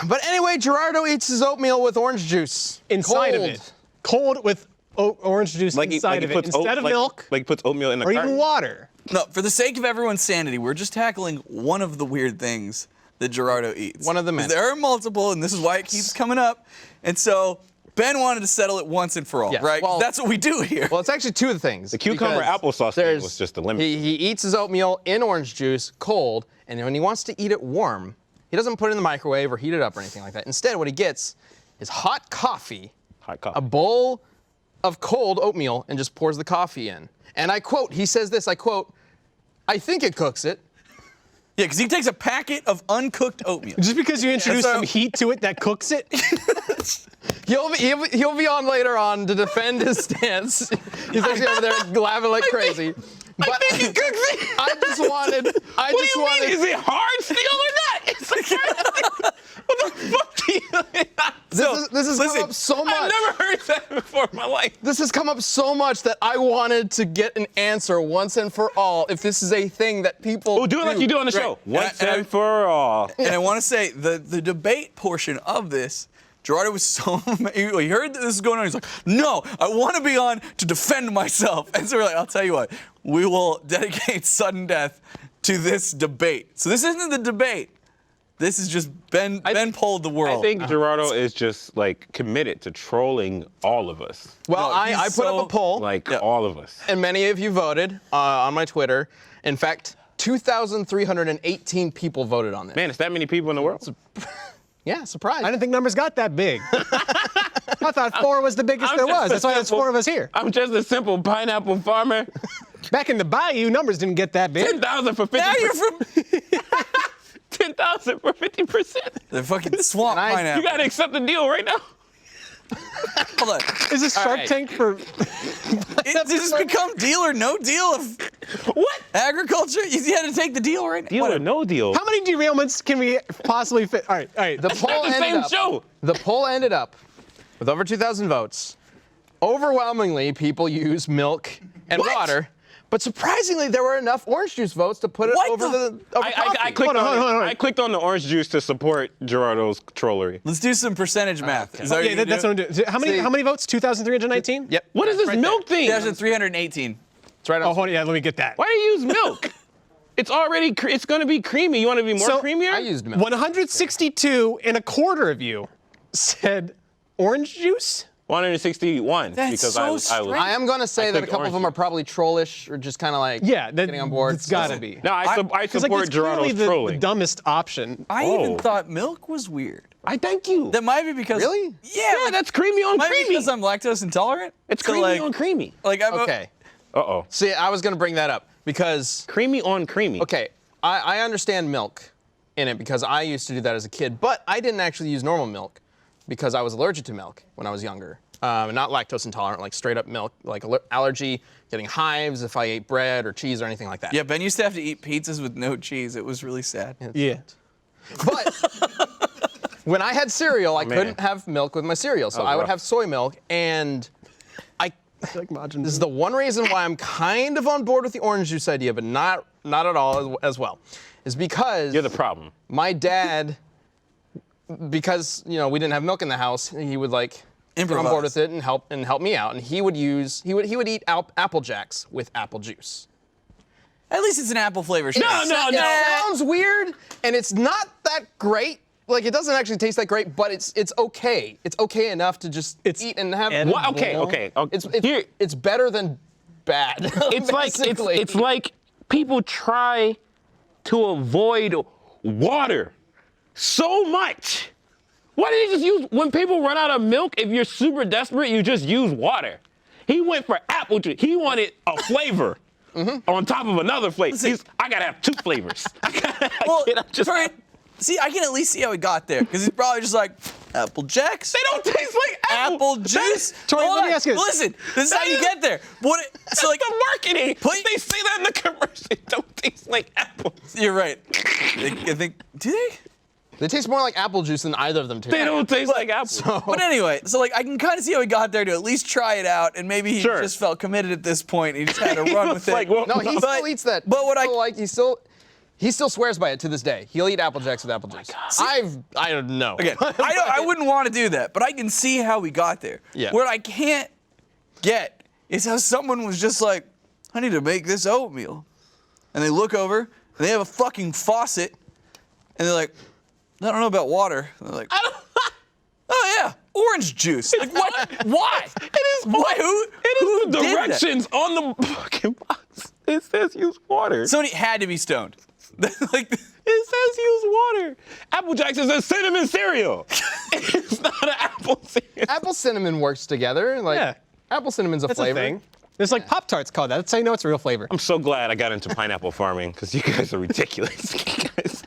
But anyway, Gerardo eats his oatmeal with orange juice. Inside of Cold. it. Cold with orange juice inside of it instead of milk Like he puts oatmeal in the or carton. even water. No, for the sake of everyone's sanity, we're just tackling one of the weird things that Gerardo eats. One of the many. There are multiple, and this is why it keeps coming up. And so Ben wanted to settle it once and for all, Yeah, right? well- That's what we do here. Well, it's actually two things. The cucumber because applesauce thing there's- was just the limit. He eats his oatmeal in orange juice, cold, and when he wants to eat it warm, he doesn't put it in the microwave or heat it up or anything like that. Instead, what he gets is hot coffee, Hot coffee. a bowl of cold oatmeal, and just pours the coffee in. And I quote, he says this, I quote, "I think it cooks it." Yeah, because he takes a packet of uncooked oatmeal. Just because you introduce so- some heat to it that cooks it. He'll be on later on to defend his stance. He's actually over there laughing like crazy. But I think it cooks it. I just wanted. What do you mean? Is it hard steel or not? It's like, what the fuck do you? This has come up so much. I've never heard that before in my life. This has come up so much that I wanted to get an answer once and for all if this is a thing that people Well, do it like you do on the show. Right. Once And I- and for all. And I want to say the debate portion of this, Gerardo was so he heard that this was going on. He's like, "No, I want to be on to defend myself." And so we're like, "I'll tell you what, we will dedicate sudden death to this debate." So this isn't the debate. This is just Ben pulled the world. I think Gerardo is just like committed to trolling all of us. Well, No, I he's put up so- a poll, Like all of us. and many of you voted on my Twitter. In fact, 2,318 people voted on this. Man, it's that many people in the world. Yeah, surprise. I didn't think numbers got that big. I thought 4 was the biggest I'm there just was. a That's why there's simple- 4 of us here. I'm just a simple pineapple farmer. Back in the bayou, numbers didn't get that big. 10,000 for 50%. Now you're from 10,000 for 50%. the fucking swamp And I- pineapple. You gotta accept the deal right now. Hold on. Is this Shark right. Tank for? Does this become deal or no deal of What? agriculture? You had to take the deal right now. Deal or no deal? How many derailments can we possibly fit? All right. The poll the ended same up. show. The poll ended up with over 2,000 votes. Overwhelmingly, people use milk and What? water, but surprisingly, there were enough orange juice votes to put it What over the- over I coffee. clicked Hold on. I clicked on the orange juice to support Gerardo's trollery. Let's do some percentage math. Is that what Yeah, you're that's gonna what I'm doing. How many votes? 2,319. Yep. What is this Right milk thing? do? 2,318. It's right Oh, on. hold on. Yeah, let me get that. Why do you use milk? It's already, it's gonna be creamy. You wanna be more So, creamier? I used milk. 162 and a quarter of you said orange juice. 161 That's because so I was. strange. I am going to say that a clicked couple of them orange are probably trollish or just kind of like Yeah, getting on board. It's got to So- be. No, I Because support that's clearly Gerardo's the trolling. dumbest option. I Oh. even thought milk was weird. I thank you. That might be because Really? Yeah, Yeah, that's creamy on might be creamy. because I'm lactose intolerant. It's So, creamy like, on creamy. Like I'm Okay. Uh-oh. See, I was going to bring that up because, Creamy on creamy. okay, I understand milk in it because I used to do that as a kid, but I didn't actually use normal milk because I was allergic to milk when I was younger. Not lactose intolerant, like straight up milk, like allergy, getting hives if I ate bread or cheese or anything like that. Yeah, Ben used to have to eat pizzas with no cheese. It was really sad. Yeah. But when I had cereal, I man. couldn't have milk with my cereal, so I would rough. have soy milk, and Like Majin this is the one reason why I'm kind of on board with the orange juice idea, but not at all as well, is because You're the problem. my dad, because we didn't have milk in the house, he would like get on board Improvise. with it and help me out, and he would eat Apple Jacks with apple juice. At least it's an apple flavor. No, no, It no. sounds weird, and it's not that great. Like it doesn't actually taste that great, but it's okay. It's okay enough to just eat and have. edible. What? Okay. Here- It's better than bad. It's like basically. it's like people try to avoid water so much. Why did he just use when people run out of milk? If you're super desperate, you just use water. He went for apple juice. He wanted a flavor on top of another flavor. I gotta have 2 flavors. Well, just see, I can at least see how he got there because he's probably just like Apple Jacks. they don't taste like Apple juice. Tori, Hold let me on. ask you this. Listen, this is how you get there. So like, the marketing. Please- They say that in the commercial. It don't taste like apples. you're right. I think. Do they? They taste more like apple juice than either of them taste. They don't taste like apples. But anyway, so like I can kind of see how he got there to at least try it out, and maybe he Sure. just felt committed at this point. And he just had to run with it. like, well, No, he But- still eats that. but what I- He still swears by it to this day. He'll eat Apple Jacks with apple juice. I don't know. Again, I wouldn't want to do that, but I can see how we got there. Yeah. What I can't get is how someone was just like, I need to make this oatmeal. And they look over, and they have a fucking faucet, and they're like, I don't know about water. And they're like, oh yeah, orange juice. Like what? Why? It is. Why? Who It is the did that? directions on the fucking box. It says use water. Somebody had to be stoned. Like, It says use water. Apple Jacks is a cinnamon cereal. It's not an apple cereal. Apple cinnamon works together. Like Yeah. apple cinnamon's a That's flavor. a thing. There's like Pop-Tarts called that. That's how you know it's real flavor. I'm so glad I got into pineapple farming because you guys are ridiculous.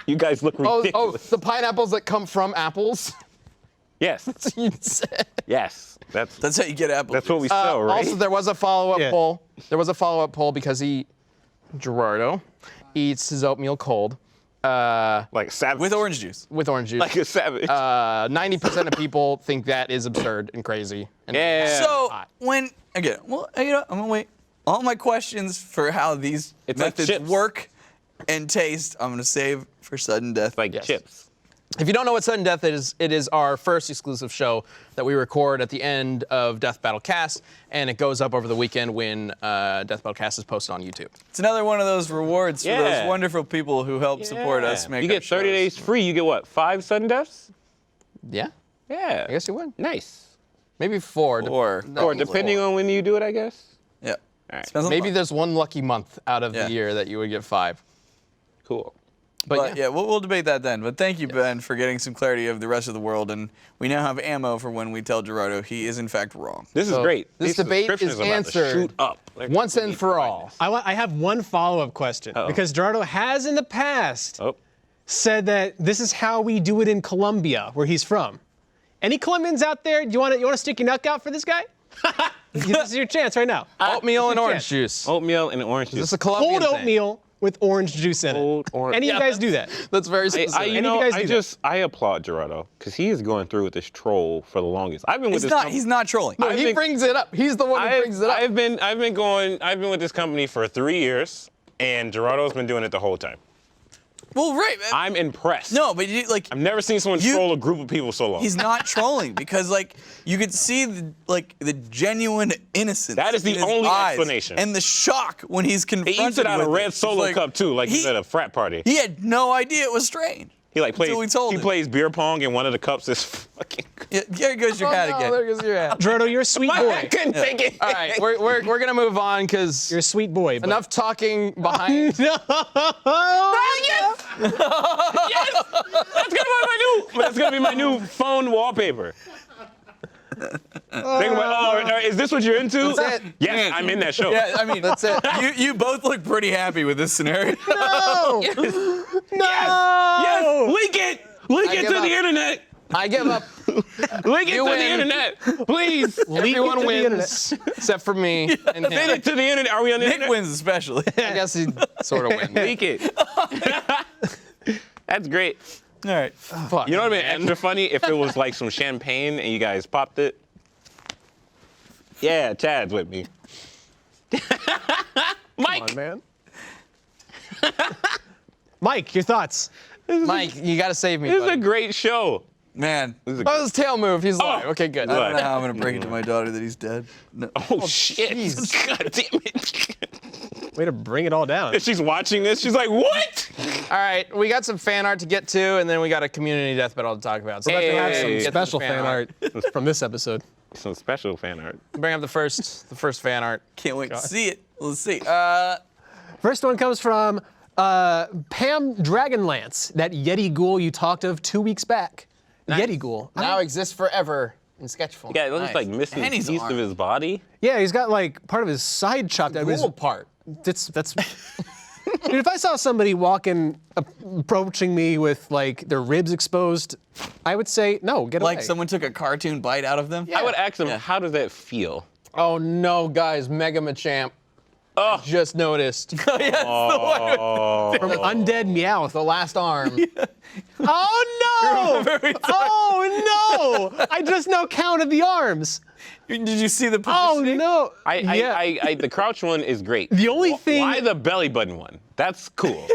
you guys look Oh, ridiculous. the pineapples that come from apples. Yes, You said. yes. that's how you get apple That's juice. what we sell, right? Also, there was a follow-up Yeah. poll. There was a follow-up poll because Gerardo eats his oatmeal cold like savage. With orange juice. with orange juice. Like a savage. 90% of people think that is absurd and crazy. And yeah. So when again, well, you know, I'm gonna wait. All my questions for how these It's like methods chips. work and taste, I'm gonna save for sudden death. like yes. chips. If you don't know what Sudden Death is, it is our first exclusive show that we record at the end of Death Battle Cast, and it goes up over the weekend when Death Battle Cast is posted on YouTube. It's another one of those rewards for those wonderful people who help support us make You our get 30 shows. days free. You get what? 5 sudden deaths? Yeah, Yeah. I guess you would. Nice. Maybe 4. Or- No, Or depending on when you do it, I guess. Yeah. All right. Depends on the maybe month. there's one lucky month out of Yeah. the year that you would get 5. Cool. But yeah, we'll debate that then. But thank you, Ben, for getting some clarity of the rest of the world. And we now have ammo for when we tell Gerardo he is in fact wrong. This is So, great. this These debate subscriptions is about to answered shoot up. Like, once and for all. I have one follow-up question because Gerardo has in the past Oh. said that this is how we do it in Colombia, where he's from. Any Colombians out there? You want to stick your neck out for this guy? This is your chance right now. Oatmeal and Good orange chance. juice. Oatmeal and orange Is this juice. a Colombian Cold thing? oatmeal with orange juice in Cold it. orange- Any of you Yeah, guys do that? That's very specific. You Any of know, you guys do that? I applaud Gerardo because he is going through with this troll for the longest. I've been with He's this. not. He's not trolling. No, I've he been- brings it up. He's the one who brings it up. I've been with this company for 3 years, and Gerardo's been doing it the whole time. Well, right. I'm impressed. No, but you, like I've never seen someone troll a group of people so long. he's not trolling because like you could see the genuine innocence. That is the in his only eyes explanation. and the shock when he's confronted. He eats it out of a with red It's Solo like, cup too, like he's at a frat party. He had no idea it was strange. He like plays. until we told He him. plays beer pong, and one of the cups is fucking. Yeah, there goes your hat again. There goes your hat. Gerardo, you're a sweet My boy. head couldn't take it. All right, we're gonna move on because You're a sweet boy. but- enough talking behind. Yes! Yes! That's gonna be my new phone wallpaper. Think about, is this what you're into? That's it. Yes, I'm in that show. Yeah, I mean That's it. You both look pretty happy with this scenario. No! Yes, leak it! Leak I it give to up. the internet! I give up. Leak it You to win. the internet! Please! Leak it Everyone to the internet. wins except for me and Leak him. it to the internet. Are we on the Nick internet? wins especially. I guess he sort of wins. Leak it. That's great. All right. Fuck. You know what would have been extra funny if it was like some champagne and you guys popped it? Yeah, Chad's with me. Mike! Come on, man. Mike, your thoughts? Mike, you gotta save me. This is buddy. a great show. Man, This is a Oh, his tail moved. He's alive. Oh. Okay, good. I don't know how I'm gonna break it to my daughter that he's dead. No. Oh, shit. jeez. God damn it. Way to bring it all down. If she's watching this, she's like, what? All right, we got some fan art to get to, and then we got a community death battle to talk about. So We're about to have let's some get to the special fan art from this episode. Some special fan art. Bring up the first fan art. Can't wait to see it. Let's see. First one comes from Pam Dragonlance, that Yeti ghoul you talked of 2 weeks back. Yeti ghoul. Now exists forever in sketch form. Yeah, it looks Nice. like missing a And he's piece armed. of his body. Yeah, he's got like part of his side chopped out. Ghoul part. That's Dude, if I saw somebody walking, approaching me with like their ribs exposed, I would say, no, get away. like someone took a cartoon bite out of them. I would ask him, Yeah. how does that feel? Oh no, guys, Mega Machamp. Oh. Just noticed From Undead Meowth. the last arm. Oh no! Oh no! I just now counted the arms. Did you see the Oh positioning? no! The crouch one is great. The only thing- Why the belly button one? That's cool.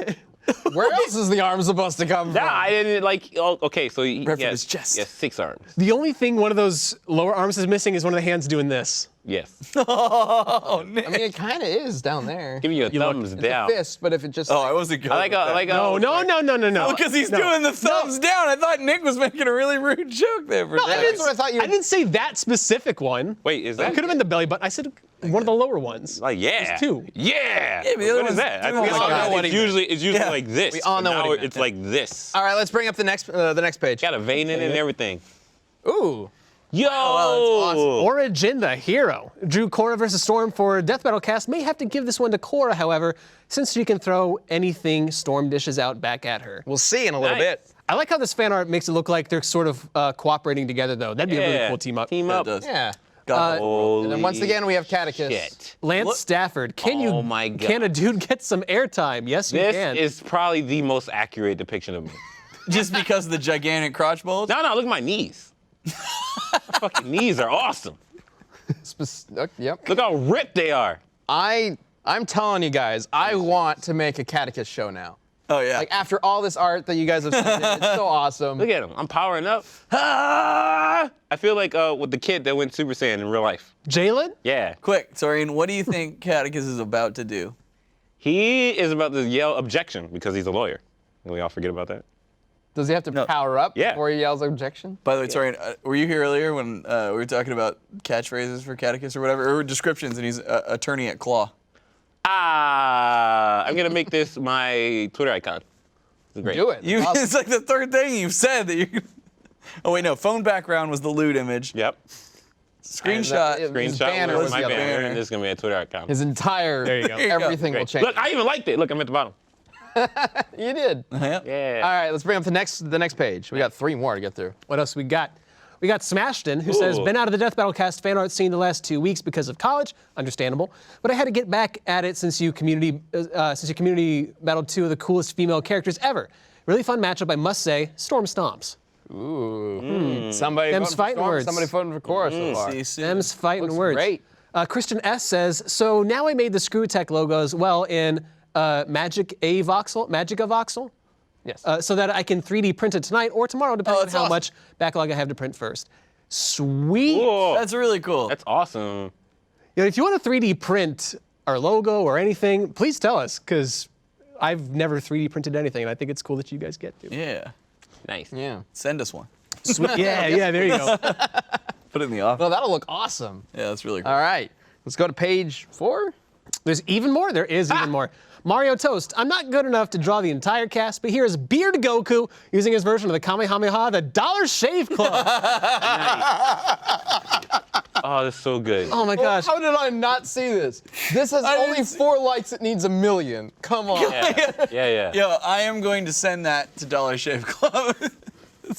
Where else is the arm supposed to come Yeah, from? I didn't like. Oh, okay, so he Right from has his chest. He has 6 arms. The only thing one of those lower arms is missing is one of the hands doing this. Yes. Oh, Nick. I mean, it kind of is down there. Give you a thumbs It's down. a fist, but if it just. Oh, I wasn't good. I like a No, no, no, no, no, no. Because he's No. doing the thumbs down. I thought Nick was making a really rude joke there for a second. That's what I thought you. I didn't say that specific one. Wait, is It that could have been the belly button. I said one of the lower ones. like yeah? There's 2. Yeah. Yeah, but the other What is one's that? I doing forget all what know what it's he usually Yeah. like this. We all know but what now he meant. it's like this. All right, let's bring up the next page. Got a vein in it and everything. Ooh. Yo! awesome. Origin the hero. Drew Cora versus Storm for Death Battle Cast. May have to give this one to Cora, however, since she can throw anything Storm dishes out back at her. We'll see in a little Nice. bit. I like how this fan art makes it look like they're sort of cooperating together, though. That'd be a really Yeah. cool team up. Team It up. does. Yeah. God, And then once again, we have Catechist. Shit. Lance What? Stafford, can Oh my God. can a dude get some airtime? Yes, you This can. is probably the most accurate depiction of me. just because of the gigantic crotch bulge? No, look at my knees. My fucking knees are awesome. Yep. Look how ripped they are. I'm telling you guys, I want to make a Catechist show now. Oh yeah. Like after all this art that you guys have sent in, it's so awesome. Look at him. I'm powering up. Ah! I feel like with the kid that went Super Saiyan in real life. Jalen? Yeah. Quick, Torian, what do you think Catechist is about to do? He is about to yell objection because he's a lawyer. Can we all forget about that? Does he have to power up Yeah. before he yells objection? By the way, Torian, were you here earlier when we were talking about catchphrases for Catechist or whatever, or descriptions, and he's attorney at Claw? I'm gonna make this my Twitter icon. It's great. Do it. You, Awesome. it's like the third thing you've said that you're. Oh wait, no. Phone background was the lewd image. Yep. Screenshot. His Screenshot banner with was my the other banner, one. and this is gonna be a Twitter account. His entire, There you go. everything will Great. change. Look, I even liked it. Look, I'm at the bottom. You did. Yeah. Yeah. All right, let's bring up the next page. We got 3 more to get through. What else we got? We got Smashton, who says, Ooh. been out of the Death Battle cast fan art scene the last 2 weeks because of college. Understandable. But I had to get back at it since you community battled 2 of the coolest female characters ever. Really fun matchup, I must say. Storm Stomps. Ooh. Somebody Them's voting for fighting Storm, words. somebody voting for Cora so far. See you soon. Them's fighting Looks words. great. Christian S says, so now I made the Screw Tech logo as well in Magica Voxel. Yes. So that I can 3D print it tonight or tomorrow, depending on that's how awesome. much backlog I have to print first. Sweet. Cool. That's really cool. That's awesome. You know, if you want to 3D print our logo or anything, please tell us, because I've never 3D printed anything, and I think it's cool that you guys get to. Yeah. Nice. Yeah. Send us one. Sweet. Yeah, there you go. Put it in the office. Well, that'll look awesome. Yeah, that's really cool. All right. Let's go to page 4. There's even more. There is even more. Mario Toast. I'm not good enough to draw the entire cast, but here is Beard Goku using his version of the Kamehameha, the Dollar Shave Club. Oh, that's so good. Oh my gosh. How did I not see this? This has only 4 likes. It needs 1 million. Come on. Yeah. Yo, I am going to send that to Dollar Shave Club.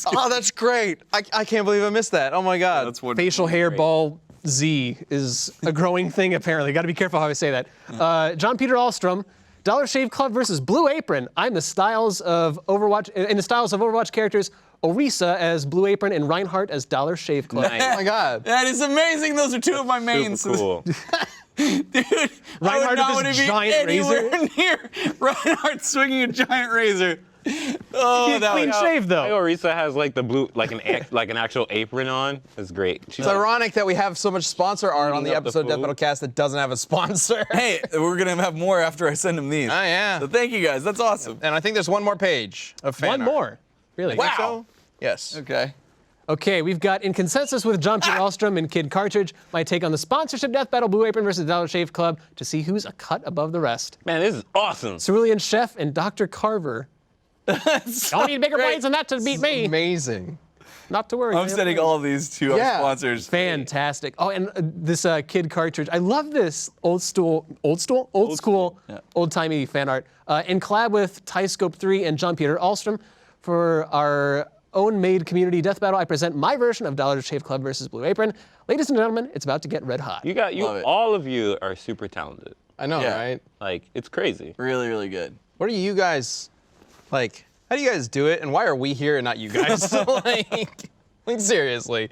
Oh, that's great. I can't believe I missed that. Oh my God. That's wonderful. Facial hair ball Z is a growing thing, apparently. Got to be careful how I say that. John Peter Ahlstrom, Dollar Shave Club versus Blue Apron. I'm the styles of Overwatch, in the styles of Overwatch characters, Orisa as Blue Apron and Reinhardt as Dollar Shave Club. Nice. Oh my God. That is amazing. Those are 2 of my mains. Super cool. Dude, I Reinhardt would not with want to his be giant anywhere razor. near Reinhardt swinging a giant razor. Oh, that Clean was shave, though. Orisa has like the blue, like an actual apron on. It's great. She's It's ironic that we have so much sponsor art on the Eating up the episode of Death food. Battle Cast that doesn't have a sponsor. Hey, we're gonna have more after I send him these. Oh, yeah. So thank you guys. That's awesome. And I think there's one more page of fan One art. more. Really? Think so? Yes. Okay. Okay, we've got In Consensus with John Peter Ahlstrom and Kid Cartridge, my take on the sponsorship Death Battle Blue Apron versus Dollar Shave Club to see who's a cut above the rest. Man, this is awesome. Cerulean Chef and Dr. Carver. Don't need bigger great. brains than that to beat me. Amazing. Not to worry. I'm sending all of these to our sponsors. Fantastic. Oh, and this Kid Cartridge. I love this old school, Yeah. old-timey fan art. In collab with Tyscope 3 and John Peter Ahlstrom for our own made community death battle, I present my version of Dollar Shave Club versus Blue Apron. Ladies and gentlemen, it's about to get red hot. Love it. All of you are super talented. I know, Yeah. right? Like, it's crazy. Really, really good. What are you guys, like, how do you guys do it? And why are we here and not you guys? like seriously.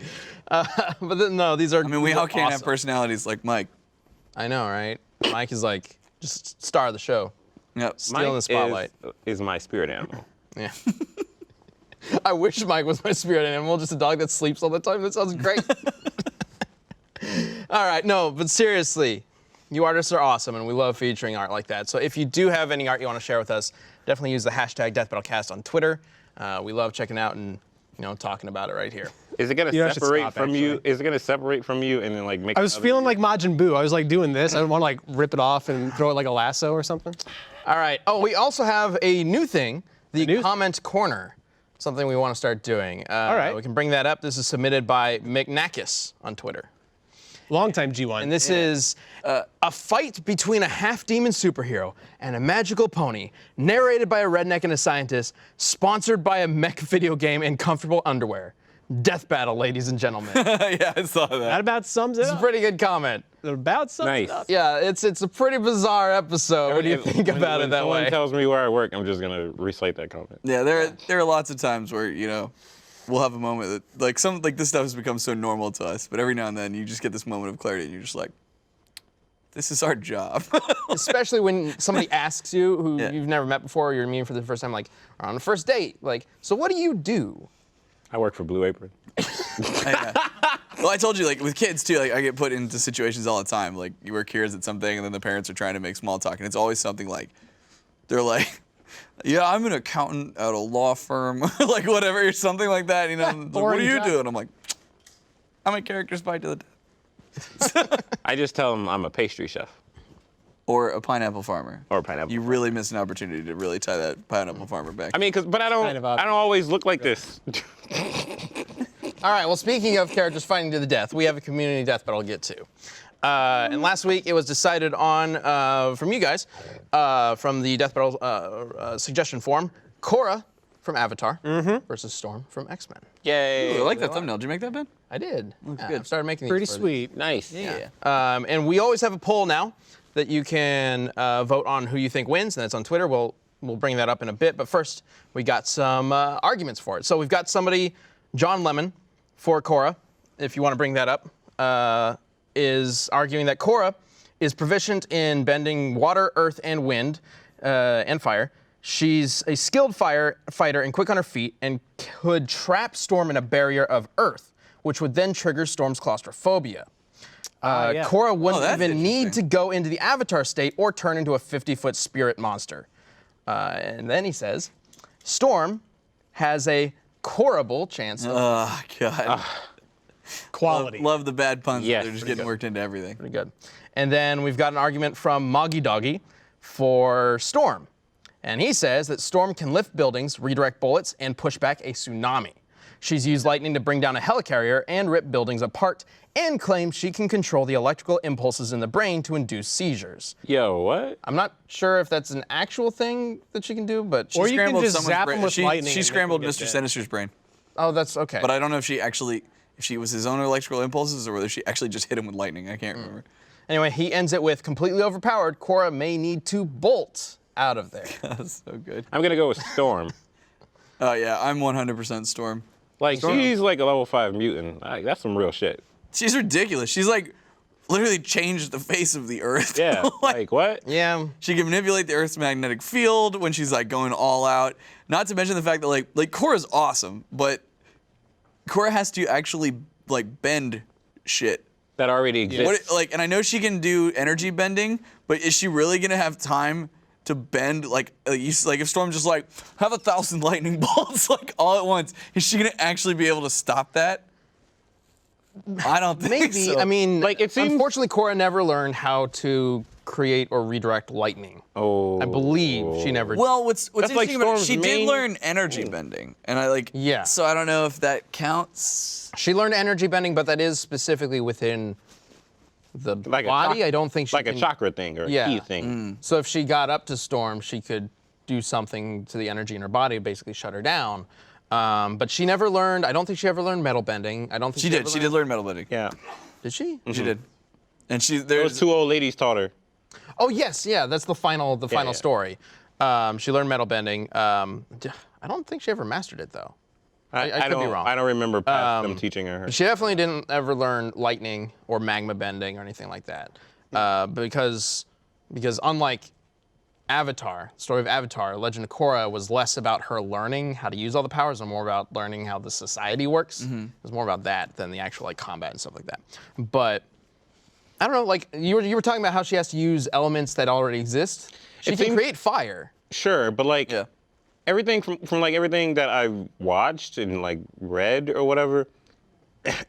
But then, no, these are I mean, we all can't have awesome. personalities like Mike. I know, right? Mike is like, just star of the show. Yep. Stealing the spotlight. Is my spirit animal. Yeah. I wish Mike was my spirit animal, just a dog that sleeps all the time. That sounds great. All right, no, but seriously, you artists are awesome, and we love featuring art like that. So if you do have any art you want to share with us, definitely use the hashtag DeathBattleCast on Twitter. We love checking out and talking about it right here. Is it gonna You know, I should separate stop, from you? actually. Is it gonna separate from you and then like make? I was feeling like Majin Buu. I was like doing this. I didn't want to like rip it off and throw it like a lasso or something. All right. Oh, we also have a new thing, the new- comment corner. Something we want to start doing. All right. We can bring that up. This is submitted by McNakis on Twitter. Longtime G1. And this is a fight between a half-demon superhero and a magical pony, narrated by a redneck and a scientist, sponsored by a mech video game in comfortable underwear. Death battle, ladies and gentlemen. Yeah, I saw that. that about sums it It's a up. pretty good comment. That about sums Nice. it up. Yeah, it's a pretty bizarre episode when you think about it that When way. someone tells me where I work, I'm just gonna recite that comment. Yeah, there are lots of times where we'll have a moment that this stuff has become so normal to us, but every now and then you just get this moment of clarity and you're just like, This is our job. Especially when somebody asks you who Yeah. you've never met before, or you're meeting for the first time, like, or on a first date, like, so what do you do? I work for Blue Apron. Yeah. Well, I told you, like with kids too, like I get put into situations all the time. Like you work here at something, and then the parents are trying to make small talk, and it's always something like, they're like, "Yeah, I'm an accountant at a law firm," like whatever, or something like that. You know, like, what do you do? And I'm like, I'm a character spy to the death. I just tell them I'm a pastry chef Or a pineapple farmer. or a pineapple. You really missed an opportunity to really tie that pineapple farmer back. I mean, but I kind of don't always look like this. All right, well, speaking of characters fighting to the death, we have a community death battle to get to. And last week it was decided on, from you guys, from the death battle suggestion form, Cora from Avatar versus Storm from X-Men. Yay. Ooh, I like that thumbnail. Did you make that, Ben? I did. Looks I've good. started making these Pretty for the- sweet. Nice. Yeah. And we always have a poll now that you can vote on who you think wins, and that's on Twitter. We'll bring that up in a bit. But first, we got some arguments for it. So we've got somebody, John Lemon, for Cora, if you want to bring that up, is arguing that Cora is proficient in bending water, earth, and wind, and fire. She's a skilled fighter and quick on her feet, and could trap Storm in a barrier of earth, which would then trigger Storm's claustrophobia. Yeah. Cora wouldn't that's even need interesting. to go into the Avatar state or turn into a 50-foot spirit monster. And then he says, Storm has a Corable chance of Oh, God. Quality. Love the bad puns. Yes, They're just pretty getting good. worked into everything. pretty good. And then we've got an argument from Moggy Doggy for Storm. And he says that Storm can lift buildings, redirect bullets, and push back a tsunami. She's used lightning to bring down a helicarrier and rip buildings apart, and claims she can control the electrical impulses in the brain to induce seizures. Yo, what? I'm not sure if that's an actual thing that she can do, but Or you can Scrambled just someone's zap brain. them with lightning. She and they scrambled can get Mr. dead. Sinister's brain. oh, that's okay. But I don't know if she was his own electrical impulses or whether she actually just hit him with lightning. I can't remember. Anyway, he ends it with completely overpowered. Cora may need to bolt out of there. That's so good. I'm gonna go with Storm. Oh yeah, I'm 100% Storm. Like she's like a level 5 mutant. Like, that's some real shit. She's ridiculous. She's like literally changed the face of the earth. Yeah. like what? Yeah. She can manipulate the Earth's magnetic field when she's like going all out. Not to mention the fact that like Cora's awesome, but Cora has to actually like bend shit. That already exists. And I know she can do energy bending, but is she really gonna have time to bend like if Storm just like have 1,000 lightning bolts like all at once? Is she gonna actually be able to stop that? I don't think Maybe. so. I mean, Like, it seems- unfortunately, Cora never learned how to create or redirect lightning. Oh. I believe she never did. Well, what's That's like interesting about it, Storm's she did main- learn energy bending, and I like. Yeah. So I don't know if that counts. She learned energy bending, but that is specifically within the Like a body. chak- I don't think she like can, a chakra thing or a Yeah. key thing. So if she got up to Storm, she could do something to the energy in her body, basically shut her down. But she never learned. I don't think she ever learned metal bending. I don't think She did. ever She did learned- learn metal bending. Yeah. Did she? She did. And she Those there's 2 old ladies taught her. Oh yes, yeah. That's the final yeah. story. She learned metal bending. I don't think she ever mastered it though. I could be don't, wrong. I don't remember past them teaching her. She definitely didn't ever learn lightning or magma bending or anything like that, because unlike Avatar, story of Avatar, Legend of Korra was less about her learning how to use all the powers and more about learning how the society works. It was more about that than the actual like combat and stuff like that. But I don't know, like you were talking about how she has to use elements that already exist. She It can seems- create fire. Sure, but like Yeah. everything from like everything that I've watched and like read or whatever,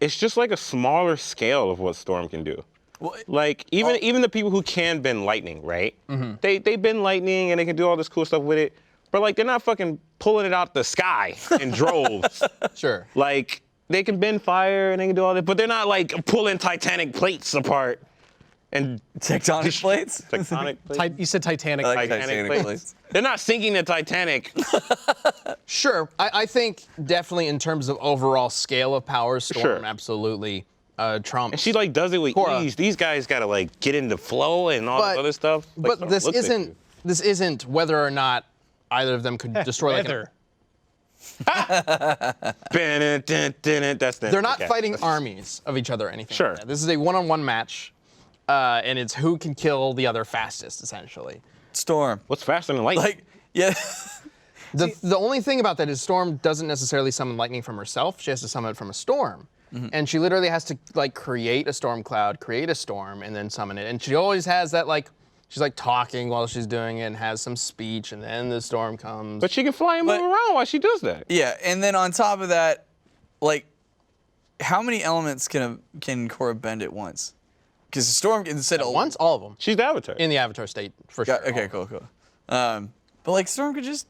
it's just like a smaller scale of what Storm can do. Well, Like even the people who can bend lightning, right? They bend lightning and they can do all this cool stuff with it, but like they're not fucking pulling it out the sky in droves. Sure. Like they can bend fire and they can do all that, but they're not like pulling Titanic plates apart and tectonic plates. tectonic plates. You said Titanic. I like Titanic Titanic plates. plates. They're not sinking the Titanic. Sure. I think definitely in terms of overall scale of powers, Storm Sure. absolutely trumps. She like does it with Cora. ease. These guys gotta like get into flow and all this other stuff. Like, But Storm this looks at isn't you. this isn't whether or not either of them could destroy like Weather. That's they're not fighting armies of each other or anything. Sure. Like that. This is a one-on-one match. and it's who can kill the other fastest, essentially. Storm. What's faster than lightning? Like, yeah. The only thing about that is Storm doesn't necessarily summon lightning from herself. She has to summon it from a storm. And she literally has to like create a storm cloud, create a storm, and then summon it. And she always has that like, she's like talking while she's doing it and has some speech, and then the storm comes. But she can fly and move around while she does that. Yeah, and then on top of that, like, how many elements can Korra bend at once? Because Storm instead of Once, all of them. She's the Avatar. In the Avatar state, for sure. Okay, cool. But like Storm could just,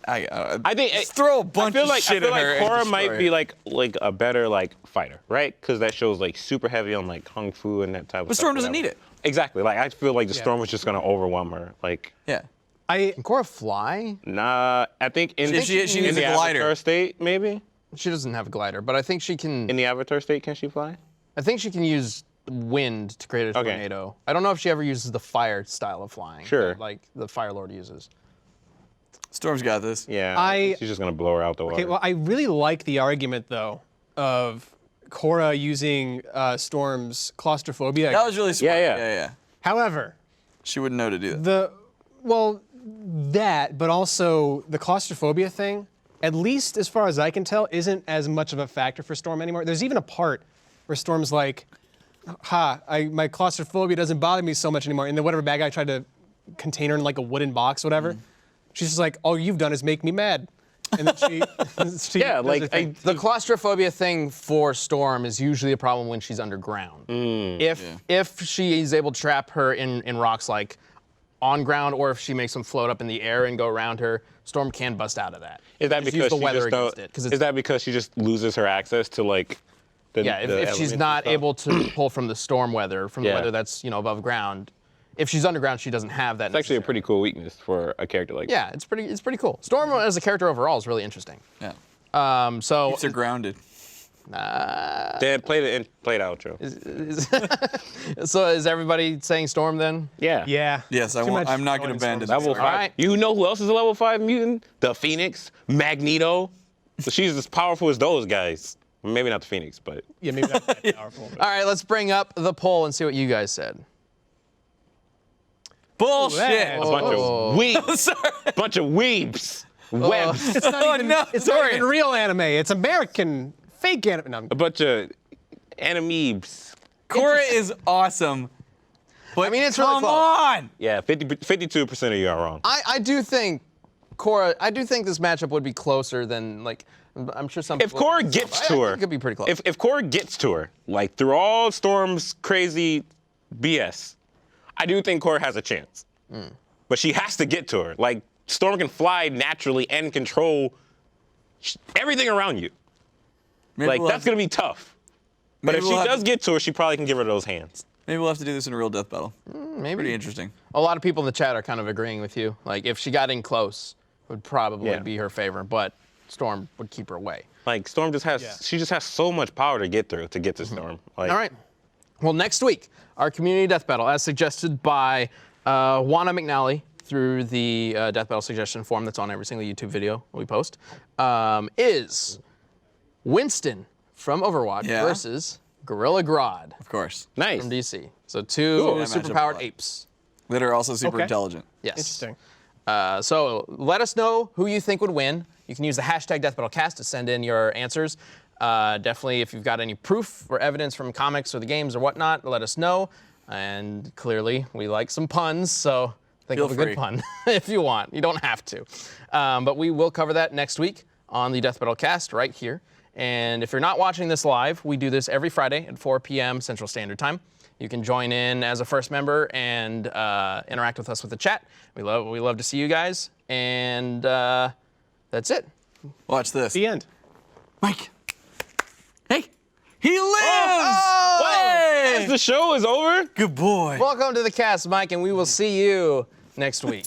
I think just throw a bunch of shit I feel at her. like and Cora might destroy be it. like a better like fighter, right? Because that show's like super heavy on like kung fu and that type of But stuff. Storm doesn't whatever. need it. Exactly. Like I feel like the Storm was just gonna overwhelm her. Like Yeah. Can Korra fly? nah, I think in She in needs the a glider. Avatar state maybe. She doesn't have a glider, but I think she can. In the Avatar state, can she fly? I think she can use wind to create a Okay. tornado. I don't know if she ever uses the fire style of flying. Sure. that, like the Fire Lord uses. Storm's got this. Yeah. She's just gonna blow her out the water. Okay, well, I really like the argument though of Korra using Storm's claustrophobia. That was really smart. Yeah. Yeah. However, She wouldn't know to do that. that, but also the claustrophobia thing, at least as far as I can tell, isn't as much of a factor for Storm anymore. There's even a part where Storm's like, my claustrophobia doesn't bother me so much anymore. And then whatever bad guy tried to contain her in like a wooden box, whatever, she's just like, all you've done is make me mad. And then she Yeah, does like, her thing. The claustrophobia thing for Storm is usually a problem when she's underground. If she is able to trap her in rocks like on ground, or if she makes them float up in the air and go around her, Storm can bust out of that. Is that Just because use the she weather just don't, against it? 'Cause is that because she just loses her access to like the Yeah, if elements she's and not stuff? able to pull from the storm weather, from the Yeah. weather that's above ground, if she's underground, she doesn't have that. It's actually a pretty cool weakness for a character like Yeah, it's pretty cool. Storm as a character overall is really interesting. Yeah. So Keeps her grounded. Dan, play the outro. so is everybody saying Storm then? Yeah. Yeah. Yes, Too much I'm not going going to bend it. Storm. Level 5. Alright. You know who else is a level 5 mutant? The Phoenix, Magneto. So she's as powerful as those guys. Maybe not the Phoenix, but Yeah, maybe not that powerful. But. All right, let's bring up the poll and see what you guys said. Bullshit. That- a bunch of weebs. Sorry. Bunch of weebs. Webs. It's not Oh, even, no, it's sorry. not even real anime. It's American fake anime. No, A bunch of animebs. Korra is awesome. But I mean, it's really come close. on. Yeah, 52% of you are wrong. I do think Cora. I do think this matchup would be closer than like. I'm sure some. If people- Cora gets I to think her, it could be pretty close. If Cora gets to her, like through all Storm's crazy BS, I do think Cora has a chance. But she has to get to her. Like Storm can fly naturally and control everything around you. Maybe Like we'll that's have gonna be tough. But maybe if we'll she have does to- get to her, she probably can give her those hands. maybe we'll have to do this in a real death battle. Maybe Pretty interesting. a lot of people in the chat are kind of agreeing with you. Like if she got in close, would probably Yeah. be her favorite, but Storm would keep her away. Like Storm just has, she just has so much power to get through to get to Storm. Like, All right. Well, next week, our community death battle, as suggested by Juana McNally through the death battle suggestion form that's on every single YouTube video we post, is Winston from Overwatch Yeah. versus Gorilla Grodd Of course. nice. from DC. So two Cool. That matchup a superpowered lot. apes. That are also super Okay. intelligent. Yes. interesting. So let us know who you think would win. You can use the hashtag DeathBattleCast to send in your answers. Definitely, if you've got any proof or evidence from comics or the games or whatnot, let us know. And clearly, we like some puns, so think Feel of a free. good pun if you want. You don't have to. But we will cover that next week on the Death Battle Cast right here. And if you're not watching this live, we do this every Friday at 4 p.m. Central Standard Time. You can join in as a first member and interact with us with the chat. We love to see you guys. And that's it. Watch this. The end. Mike. Hey. He lives! Oh! As the show is over, Good boy. Welcome to the cast, Mike, and we will see you next week.